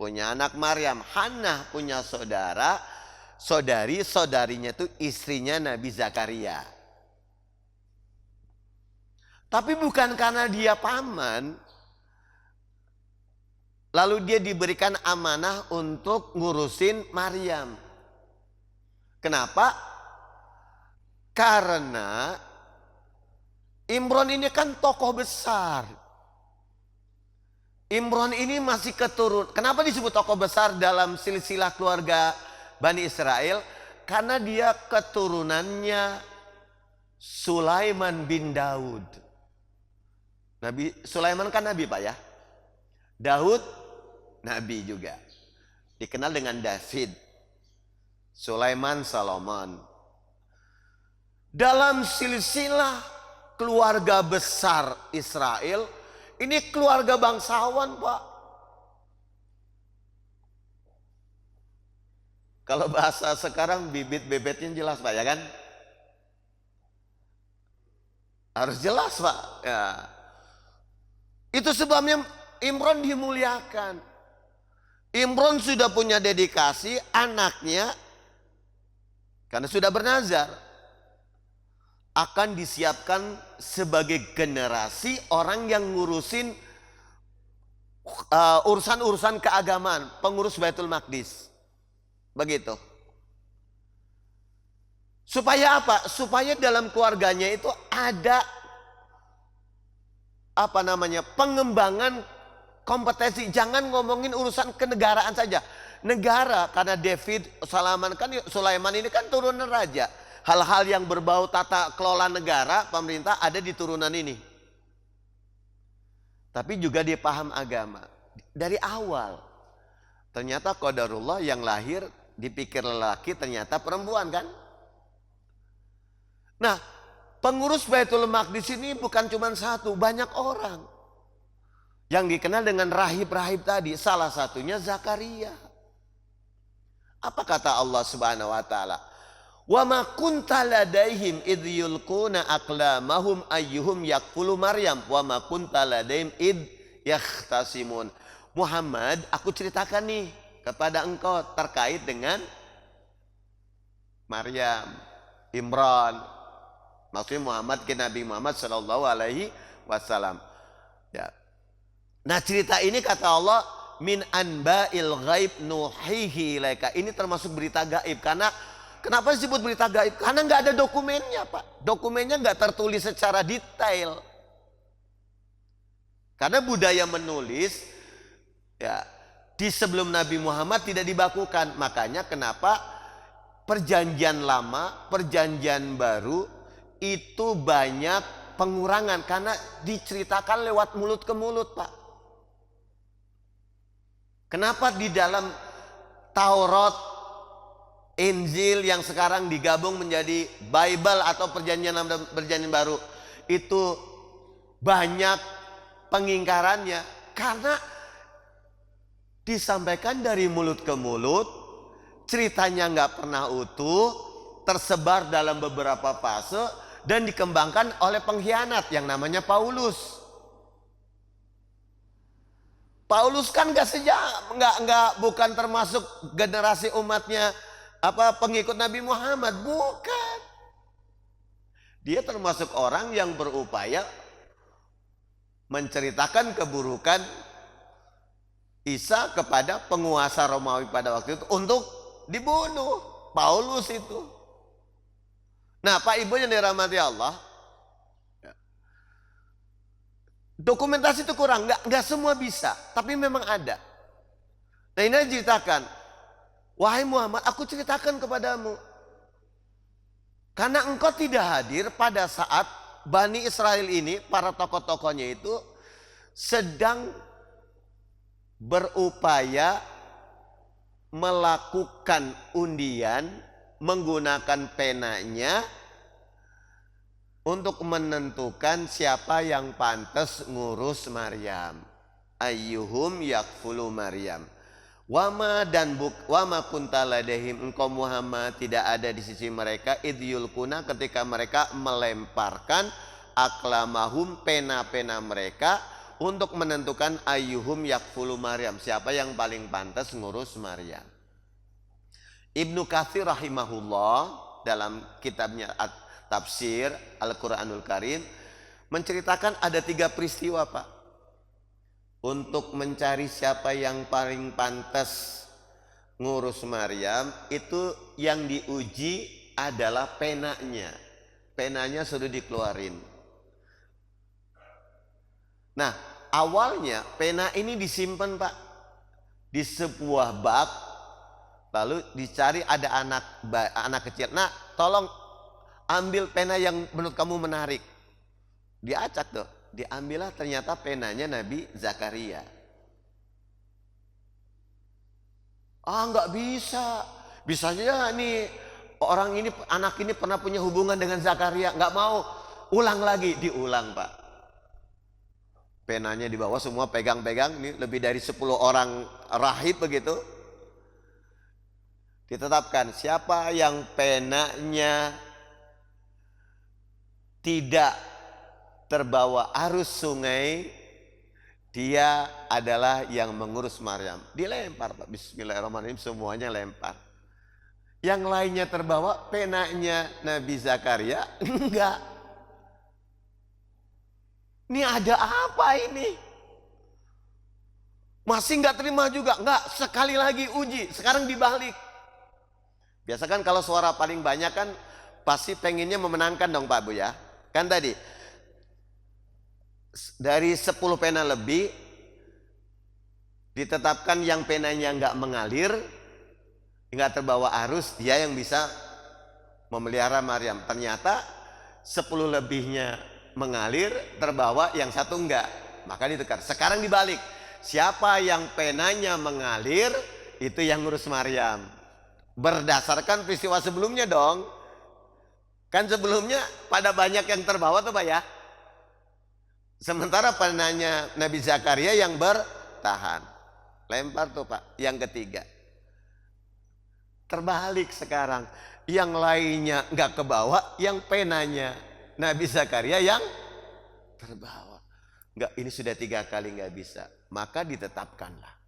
Punya anak Maryam. Hannah punya saudara, saudarinya itu istrinya Nabi Zakaria. Tapi bukan karena dia paman, lalu dia diberikan amanah untuk ngurusin Maryam. Kenapa? Karena Imran ini kan tokoh besar. Imran ini masih keturunan. Kenapa disebut tokoh besar dalam silsilah keluarga Bani Israel? Karena dia keturunannya Sulaiman bin Daud. Nabi Sulaiman kan nabi Pak ya. Daud nabi juga. Dikenal dengan David. Sulaiman, Salomon. Dalam silsilah keluarga besar Israel, ini keluarga bangsawan Pak. Kalau bahasa sekarang bibit bebetnya jelas Pak ya kan? Harus jelas Pak ya. Itu sebabnya Imran dimuliakan. Imran sudah punya dedikasi, anaknya karena sudah bernazar akan disiapkan sebagai generasi orang yang ngurusin urusan-urusan keagamaan, pengurus Baitul Maqdis. Begitu. Supaya apa? Supaya dalam keluarganya itu ada pengembangan kompetensi. Jangan ngomongin urusan kenegaraan saja. Negara, karena Sulaiman ini kan turunan raja. Hal-hal yang berbau tata kelola negara, pemerintah ada di turunan ini. Tapi juga dia paham agama. Dari awal. Ternyata qadarullah yang lahir dipikir lelaki ternyata perempuan kan. Nah, pengurus Baitul Maqdis ini bukan cuma satu, banyak orang yang dikenal dengan rahib-rahib tadi. Salah satunya Zakaria. Apa kata Allah Subhanahu wa taala? Wa ma kunta ladaihim idh yulquna aqlamahum ayyuhum yakfulu Maryam wa ma kunta ladaihim idh yakhtasimun. Muhammad, aku ceritakan nih kepada engkau terkait dengan Maryam, Imran. Maksudnya Muhammad ke Nabi Muhammad sallallahu alaihi wasallam. Ya. Nah, cerita ini kata Allah min anba'il ghaib nuhihi ilaika. Ini termasuk berita gaib. Karena kenapa disebut berita gaib? Karena nggak ada dokumennya, Pak. Dokumennya nggak tertulis secara detail. Karena budaya menulis ya di sebelum Nabi Muhammad tidak dibakukan. Makanya kenapa perjanjian lama, perjanjian baru itu banyak pengurangan karena diceritakan lewat mulut ke mulut, Pak. Kenapa di dalam Taurat, Injil yang sekarang digabung menjadi Bible atau perjanjian lama dan perjanjian baru itu banyak pengingkarannya? Karena disampaikan dari mulut ke mulut, ceritanya nggak pernah utuh, tersebar dalam beberapa fase dan dikembangkan oleh pengkhianat yang namanya Paulus. Paulus kan bukan termasuk generasi umatnya pengikut Nabi Muhammad, bukan. Dia termasuk orang yang berupaya menceritakan keburukan Isa kepada penguasa Romawi pada waktu itu untuk dibunuh. Paulus itu. Nah, Pak Ibu yang dirahmati Allah, dokumentasi itu kurang, nggak semua bisa, tapi memang ada. Nah, ini diceritakan, wahai Muhammad, aku ceritakan kepadamu, karena engkau tidak hadir pada saat Bani Israel ini, para tokoh-tokohnya itu sedang berupaya melakukan undian menggunakan penanya untuk menentukan siapa yang pantas ngurus Maryam. Ayyuhum yakfulu Maryam. Wama kunta ladaihim, engkau Muhammad tidak ada di sisi mereka idyulkuna ketika mereka melemparkan aklamahum pena-pena mereka untuk menentukan ayyuhum yakfulu Maryam, siapa yang paling pantas ngurus Maryam. Ibnu Katsir rahimahullah dalam kitabnya Tafsir Al-Quranul Karim menceritakan ada 3 peristiwa, Pak, untuk mencari siapa yang paling pantas ngurus Maryam. Itu yang diuji adalah penanya. Penanya sudah dikeluarin. Nah, awalnya pena ini disimpan, Pak, di sebuah bak, lalu dicari ada anak kecil. Nah, tolong ambil pena yang menurut kamu menarik. Diacak tuh, diambillah, ternyata penanya Nabi Zakaria. Nggak bisa. Bisa saja nih orang ini, anak ini pernah punya hubungan dengan Zakaria. Nggak mau, ulang lagi, diulang, Pak. Penanya dibawa semua pegang-pegang, ini lebih dari 10 orang rahib begitu. Ditetapkan siapa yang penanya tidak terbawa arus sungai, dia adalah yang mengurus Maryam. Dilempar, Pak. Bismillahirrahmanirrahim, semuanya lempar. Yang lainnya terbawa, penanya Nabi Zakaria enggak. Ini ada apa ini? Masih enggak terima juga. Enggak, sekali lagi uji, sekarang dibalik. Biasa kan kalau suara paling banyak kan pasti pengennya memenangkan dong, Pak Bu ya. Kan tadi dari 10 pena lebih ditetapkan yang penanya nggak mengalir, nggak terbawa arus, dia yang bisa memelihara Maryam. Ternyata 10 lebihnya mengalir, terbawa, yang satu enggak. Maka ditukar. Sekarang dibalik. Siapa yang penanya mengalir, itu yang ngurus Maryam. Berdasarkan peristiwa sebelumnya dong. Kan sebelumnya pada banyak yang terbawa tuh Pak ya. Sementara panahnya Nabi Zakaria yang bertahan. Lempar tuh Pak, yang ketiga. Terbalik sekarang. Yang lainnya nggak kebawa, yang penanya Nabi Zakaria yang terbawa. Nggak, ini sudah 3 kali nggak bisa. Maka ditetapkanlah.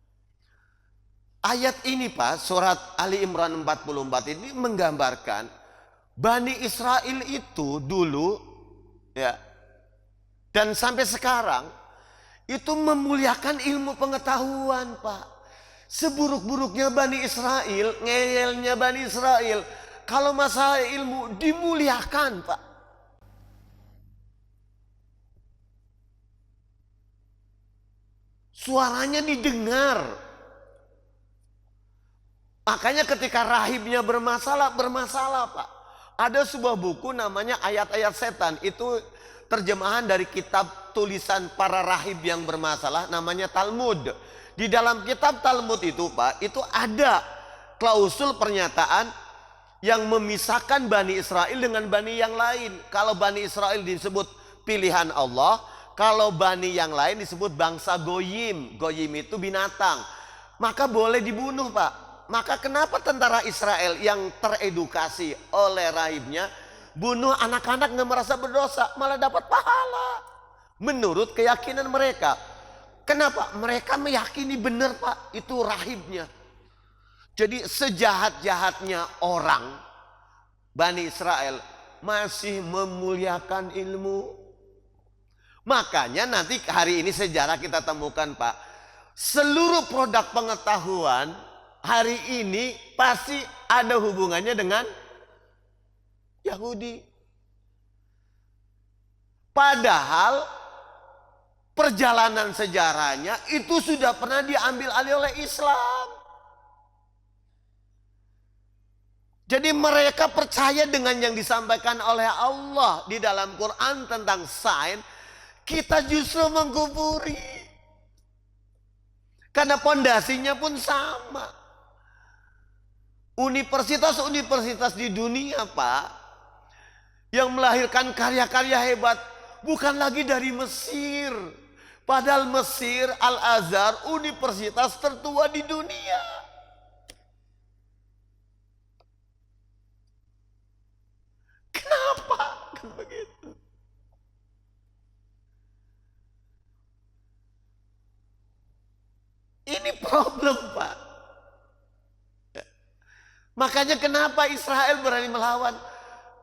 Ayat ini Pak, surat Ali Imran 44 ini menggambarkan Bani Israel itu dulu ya, dan sampai sekarang itu memuliakan ilmu pengetahuan Pak. Seburuk-buruknya Bani Israel, ngeyelnya Bani Israel, kalau masalah ilmu dimuliakan Pak. Suaranya didengar. Makanya ketika rahibnya bermasalah Pak. Ada sebuah buku namanya Ayat-Ayat Setan. Itu terjemahan dari kitab tulisan para rahib yang bermasalah, namanya Talmud. Di dalam kitab Talmud itu Pak, itu ada klausul pernyataan yang memisahkan Bani Israel dengan Bani yang lain. Kalau Bani Israel disebut pilihan Allah, kalau Bani yang lain disebut bangsa Goyim. Goyim itu binatang. Maka boleh dibunuh Pak. Maka kenapa tentara Israel yang teredukasi oleh rahibnya bunuh anak-anak nggak merasa berdosa, malah dapat pahala menurut keyakinan mereka. Kenapa? Mereka meyakini benar Pak, itu rahibnya. Jadi sejahat-jahatnya orang Bani Israel masih memuliakan ilmu. Makanya nanti hari ini sejarah kita temukan Pak, seluruh produk pengetahuan hari ini pasti ada hubungannya dengan Yahudi. Padahal perjalanan sejarahnya itu sudah pernah diambil alih oleh Islam. Jadi mereka percaya dengan yang disampaikan oleh Allah di dalam Quran tentang sains. Kita justru mengkufuri. Karena pondasinya pun sama. Universitas-universitas di dunia Pak, yang melahirkan karya-karya hebat bukan lagi dari Mesir. Padahal Mesir, Al-Azhar, universitas tertua di dunia. Kenapa? Kan begitu. Ini problem Pak. Makanya kenapa Israel berani melawan?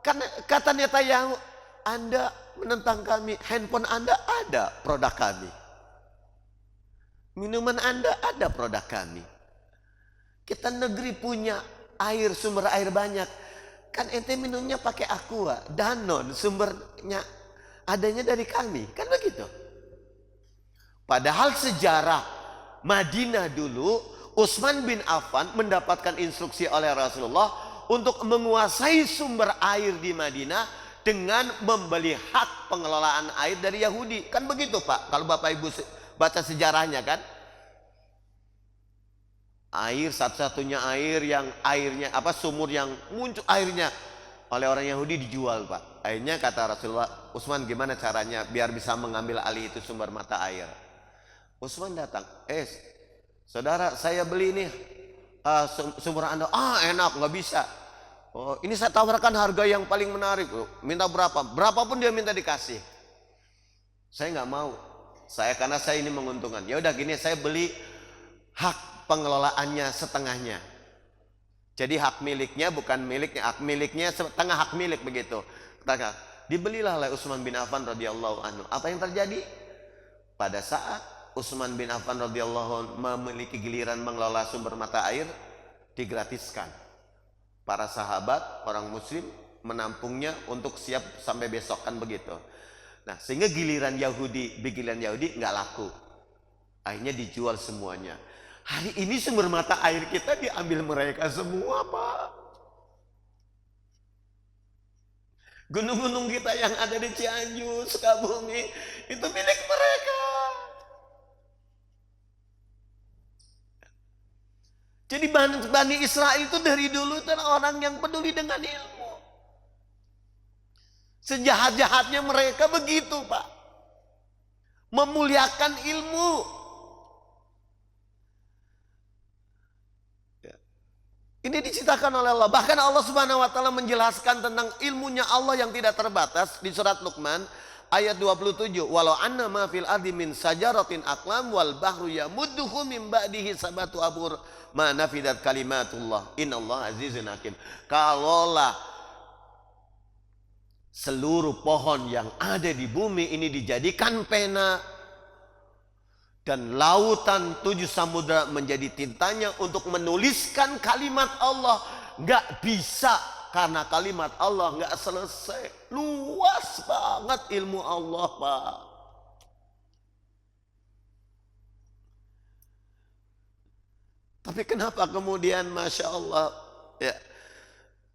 Karena kata Netanyahu, Anda menentang kami, handphone Anda ada produk kami. Minuman Anda ada produk kami. Kita negeri punya air, sumber air banyak. Kan ente minumnya pakai Aqua, Danone, sumbernya adanya dari kami. Kan begitu. Padahal sejarah Madinah dulu, Utsman bin Affan mendapatkan instruksi oleh Rasulullah untuk menguasai sumber air di Madinah dengan membeli hak pengelolaan air dari Yahudi. Kan begitu Pak, kalau Bapak Ibu baca sejarahnya kan. Air satu-satunya air yang sumur yang muncul airnya oleh orang Yahudi dijual Pak. Akhirnya kata Rasulullah, Utsman gimana caranya biar bisa mengambil alih itu sumber mata air. Utsman datang, saudara, saya beli nih sumber Anda. Enak, nggak bisa. Oh, ini saya tawarkan harga yang paling menarik. Minta berapa? Berapapun dia minta dikasih. Saya nggak mau. Karena saya ini menguntungkan. Ya udah gini, saya beli hak pengelolaannya setengahnya. Jadi hak miliknya bukan miliknya, hak miliknya setengah hak milik begitu. Dibelilah oleh Utsman bin Affan radhiyallahu anhu. Apa yang terjadi? Pada saat Utsman bin Affan radhiyallahu anhu memiliki giliran mengelola sumber mata air, digratiskan. Para sahabat, orang muslim menampungnya untuk siap sampai besok kan begitu. Nah, sehingga giliran Yahudi nggak laku. Akhirnya dijual semuanya. Hari ini sumber mata air kita diambil mereka semua, Pak. Gunung-gunung kita yang ada di Cianjur, Sukabumi, itu milik mereka. Jadi Bani Israel itu dari dulu itu orang yang peduli dengan ilmu. Sejahat-jahatnya mereka begitu, Pak. Memuliakan ilmu. Ini diciptakan oleh Allah. Bahkan Allah Subhanahu wa taala menjelaskan tentang ilmunya Allah yang tidak terbatas di surat Luqman ayat 27. Walau anna ma fil ardi min sajaratin aqlam wal bahru yamudduhu min ba'dihi sabatu abur ma nafidat kalimatullah innallaha azizun hakim. Kalaulah seluruh pohon yang ada di bumi ini dijadikan pena dan lautan 7 samudra menjadi tintanya untuk menuliskan kalimat Allah, nggak bisa karena kalimat Allah nggak selesai. Luas banget ilmu Allah, Pak. Tapi kenapa kemudian Masya Allah ya,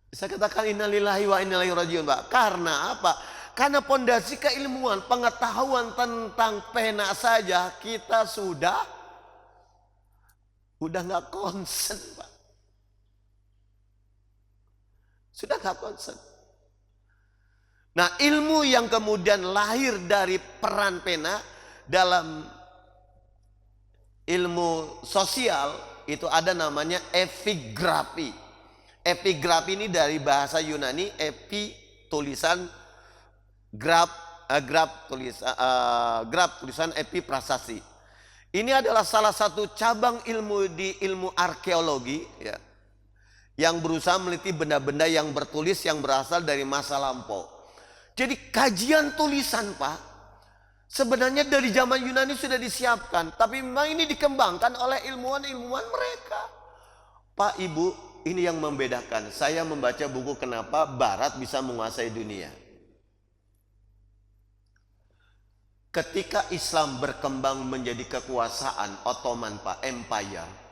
saya katakan innalillahi wa inna ilaihi rajiun, Pak. Karena apa? Karena pondasi keilmuan, pengetahuan tentang pena saja kita sudah nggak konsen, Pak. Sudah nggak konsen. Nah, ilmu yang kemudian lahir dari peran pena dalam ilmu sosial itu ada namanya epigrafi. Epigrafi ini dari bahasa Yunani, epi tulisan, graf tulisan epi prasasti. Ini adalah salah satu cabang ilmu di ilmu arkeologi ya, yang berusaha meneliti benda-benda yang bertulis yang berasal dari masa lampau. Jadi kajian tulisan, Pak, sebenarnya dari zaman Yunani sudah disiapkan, tapi memang ini dikembangkan oleh ilmuwan-ilmuwan mereka. Pak, Ibu, ini yang membedakan. Saya membaca buku Kenapa Barat Bisa Menguasai Dunia. Ketika Islam berkembang menjadi kekuasaan Ottoman, Pak, Empire,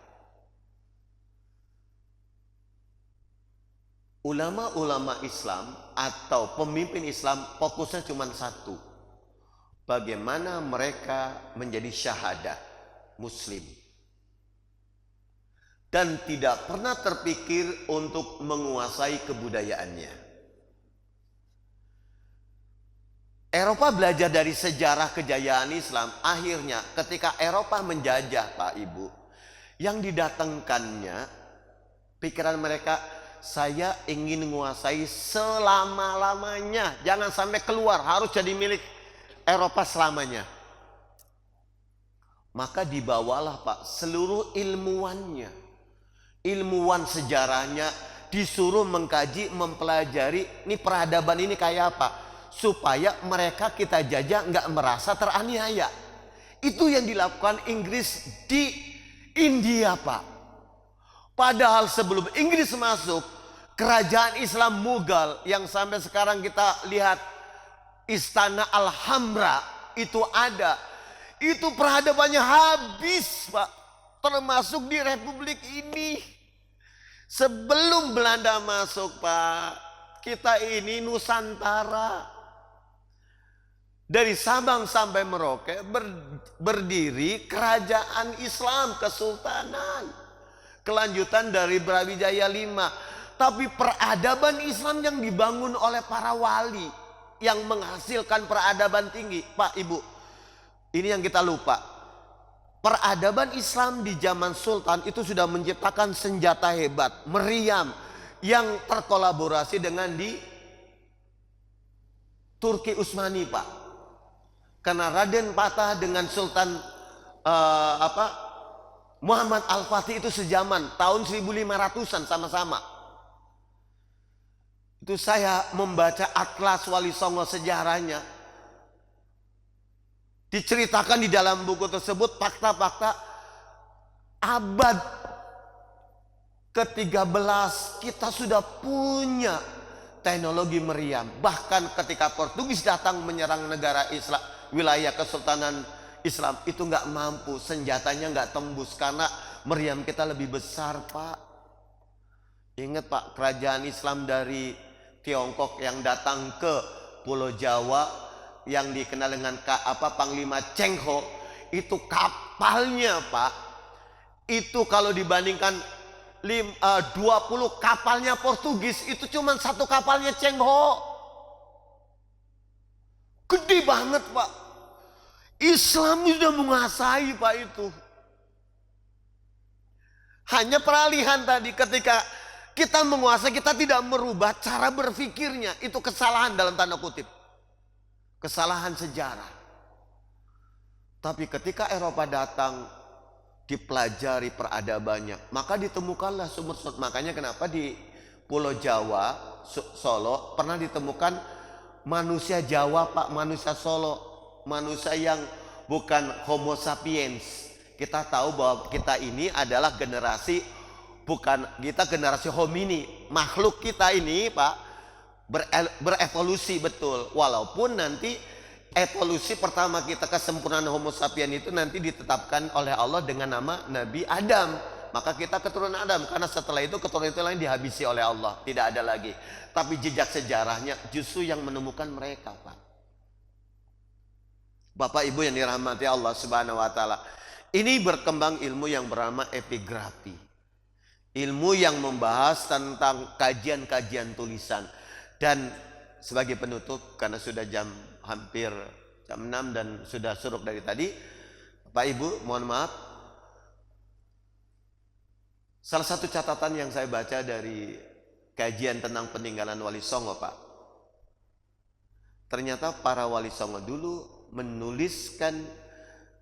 ulama-ulama Islam atau pemimpin Islam fokusnya cuma satu. Bagaimana mereka menjadi syahadat Muslim. Dan tidak pernah terpikir untuk menguasai kebudayaannya. Eropa belajar dari sejarah kejayaan Islam. Akhirnya ketika Eropa menjajah, Pak, Ibu, yang didatangkannya pikiran mereka, saya ingin menguasai selama-lamanya. Jangan sampai keluar, harus jadi milik Eropa selamanya. Maka dibawalah, Pak, seluruh ilmuwannya. Ilmuwan sejarahnya disuruh mengkaji, mempelajari ini peradaban ini kayak apa. Supaya mereka kita jajah nggak merasa teraniaya. Itu yang dilakukan Inggris di India, Pak. Padahal sebelum Inggris masuk, kerajaan Islam Mughal yang sampai sekarang kita lihat Istana Alhambra itu ada. Itu peradabannya habis, Pak. Termasuk di Republik ini. Sebelum Belanda masuk, Pak, kita ini Nusantara. Dari Sabang sampai Merauke berdiri kerajaan Islam, kesultanan. Kelanjutan dari Brawijaya V. Tapi peradaban Islam yang dibangun oleh para wali yang menghasilkan peradaban tinggi. Pak, Ibu, ini yang kita lupa. Peradaban Islam di zaman Sultan itu sudah menciptakan senjata hebat, meriam, yang terkolaborasi dengan di Turki Utsmani, Pak. Karena Raden Patah dengan Sultan Muhammad Al-Fatih itu sejaman, tahun 1500-an sama-sama. Itu saya membaca Atlas Wali Songo sejarahnya. Diceritakan di dalam buku tersebut fakta-fakta abad ke-13 kita sudah punya teknologi meriam. Bahkan ketika Portugis datang menyerang negara Islam, wilayah Kesultanan Islam, itu nggak mampu, senjatanya nggak tembus karena meriam kita lebih besar, Pak. Ingat, Pak, kerajaan Islam dari Tiongkok yang datang ke Pulau Jawa yang dikenal dengan Panglima Cheng Ho, itu kapalnya, Pak, itu kalau dibandingkan 20 kapalnya Portugis, itu cuma satu kapalnya Cheng Ho. Gede banget Pak. Islam sudah menguasai Pak itu. Hanya peralihan tadi, ketika kita menguasai, kita tidak merubah cara berpikirnya. Itu kesalahan dalam tanda kutip. Kesalahan sejarah. Tapi ketika Eropa datang, dipelajari peradabannya, maka ditemukanlah sumber-sumber. Makanya kenapa di Pulau Jawa, Solo, pernah ditemukan manusia Jawa Pak, manusia Solo, manusia yang bukan Homo sapiens. Kita tahu bahwa kita ini adalah generasi, bukan kita generasi homini. Makhluk kita ini Pak berevolusi betul. Walaupun nanti evolusi pertama kita, kesempurnaan Homo sapiens itu nanti ditetapkan oleh Allah dengan nama Nabi Adam. Maka kita keturunan Adam, karena setelah itu keturunan itu lain dihabisi oleh Allah, tidak ada lagi. Tapi jejak sejarahnya justru yang menemukan mereka Pak. Bapak Ibu yang dirahmati Allah Subhanahu wa taala. Ini berkembang ilmu yang bernama epigrafi. Ilmu yang membahas tentang kajian-kajian tulisan. Dan sebagai penutup, karena sudah hampir jam 6 dan sudah suruk dari tadi, Pak Ibu mohon maaf, salah satu catatan yang saya baca dari kajian tentang peninggalan Wali Songo Pak, ternyata para Wali Songo dulu menuliskan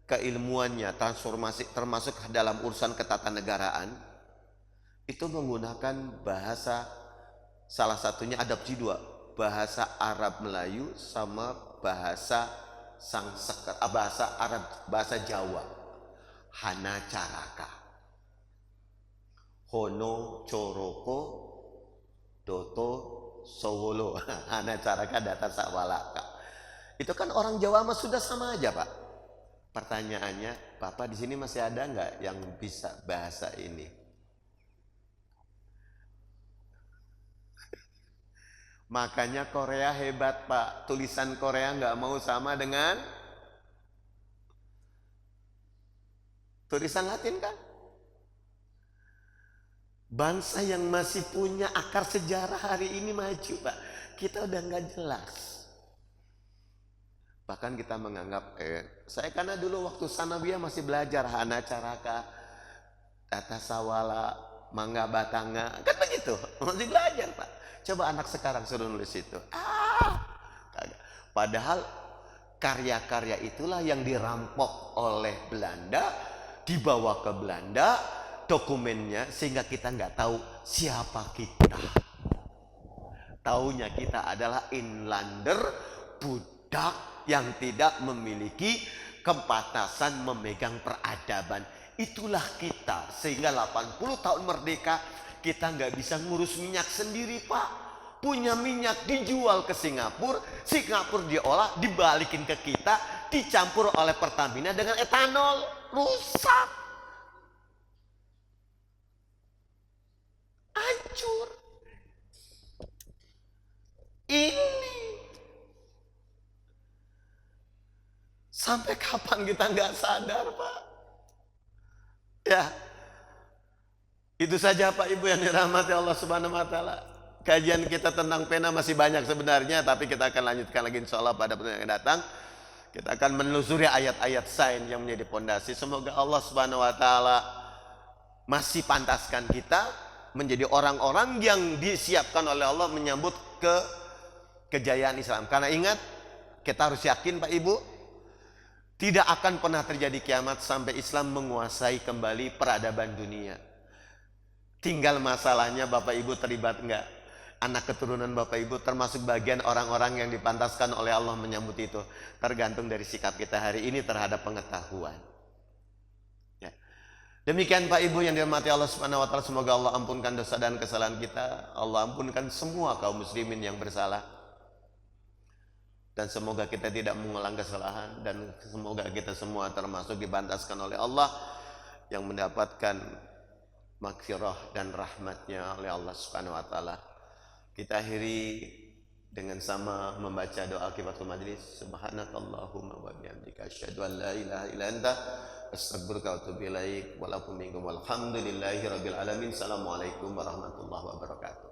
keilmuannya, transformasi, termasuk dalam urusan ketatanegaraan, itu menggunakan bahasa, salah satunya adapsi dua, bahasa Arab Melayu sama bahasa bahasa Arab, bahasa Jawa. Hana Caraka, Hono Coroko, Doto Sowolo, Hana Caraka Data Sawalaka. Itu kan orang Jawa mah sudah sama aja Pak. Pertanyaannya, Bapak di sini masih ada nggak yang bisa bahasa ini? Makanya Korea hebat Pak. Tulisan Korea nggak mau sama dengan tulisan Latin kan? Bangsa yang masih punya akar sejarah hari ini maju Pak. Kita udah nggak jelas. Bahkan kita menganggap, saya karena dulu waktu sanawiyah masih belajar Hana Caraka, Data Sawala, Mangga Batanga, kan begitu, masih belajar Pak. Coba anak sekarang suruh nulis itu, padahal karya-karya itulah yang dirampok oleh Belanda, dibawa ke Belanda, dokumennya, sehingga kita nggak tahu siapa kita. Taunya kita adalah inlander, budak yang tidak memiliki kepantasan memegang peradaban. Itulah kita, sehingga 80 tahun merdeka kita nggak bisa ngurus minyak sendiri Pak. Punya minyak dijual ke Singapura, Singapura diolah, dibalikin ke kita, dicampur oleh Pertamina dengan etanol, rusak, hancur. Ini sampai kapan kita nggak sadar Pak? Ya, itu saja Pak Ibu yang dirahmati Allah Subhanahu wa taala. Kajian kita tentang pena masih banyak sebenarnya, tapi kita akan lanjutkan lagi insya Allah pada pertemuan yang datang. Kita akan menelusuri ayat-ayat sains yang menjadi pondasi. Semoga Allah Subhanahu wa taala masih pantaskan kita menjadi orang-orang yang disiapkan oleh Allah menyambut kejayaan Islam. Karena ingat, kita harus yakin Pak Ibu, tidak akan pernah terjadi kiamat sampai Islam menguasai kembali peradaban dunia. Tinggal masalahnya Bapak Ibu terlibat enggak? Anak keturunan Bapak Ibu termasuk bagian orang-orang yang dipantaskan oleh Allah menyambut itu. Tergantung dari sikap kita hari ini terhadap pengetahuan. Ya. Demikian Pak Ibu yang dirahmati Allah Subhanahu wa taala, semoga Allah ampunkan dosa dan kesalahan kita. Allah ampunkan semua kaum muslimin yang bersalah. Dan semoga kita tidak mengulang kesalahan, dan semoga kita semua termasuk dipantaskan oleh Allah yang mendapatkan maghfirah dan rahmatnya oleh Allah Subhanahu wa taala. Kita akhiri dengan sama membaca doa kifatul majlis. Subhanakallahumma wa bihamdika asyhadu an la ilaha illa anta astaghfiruka wa atubu ilaik. Walakum minkum walhamdulillahi rabbil alamin. Assalamualaikum warahmatullahi wabarakatuh.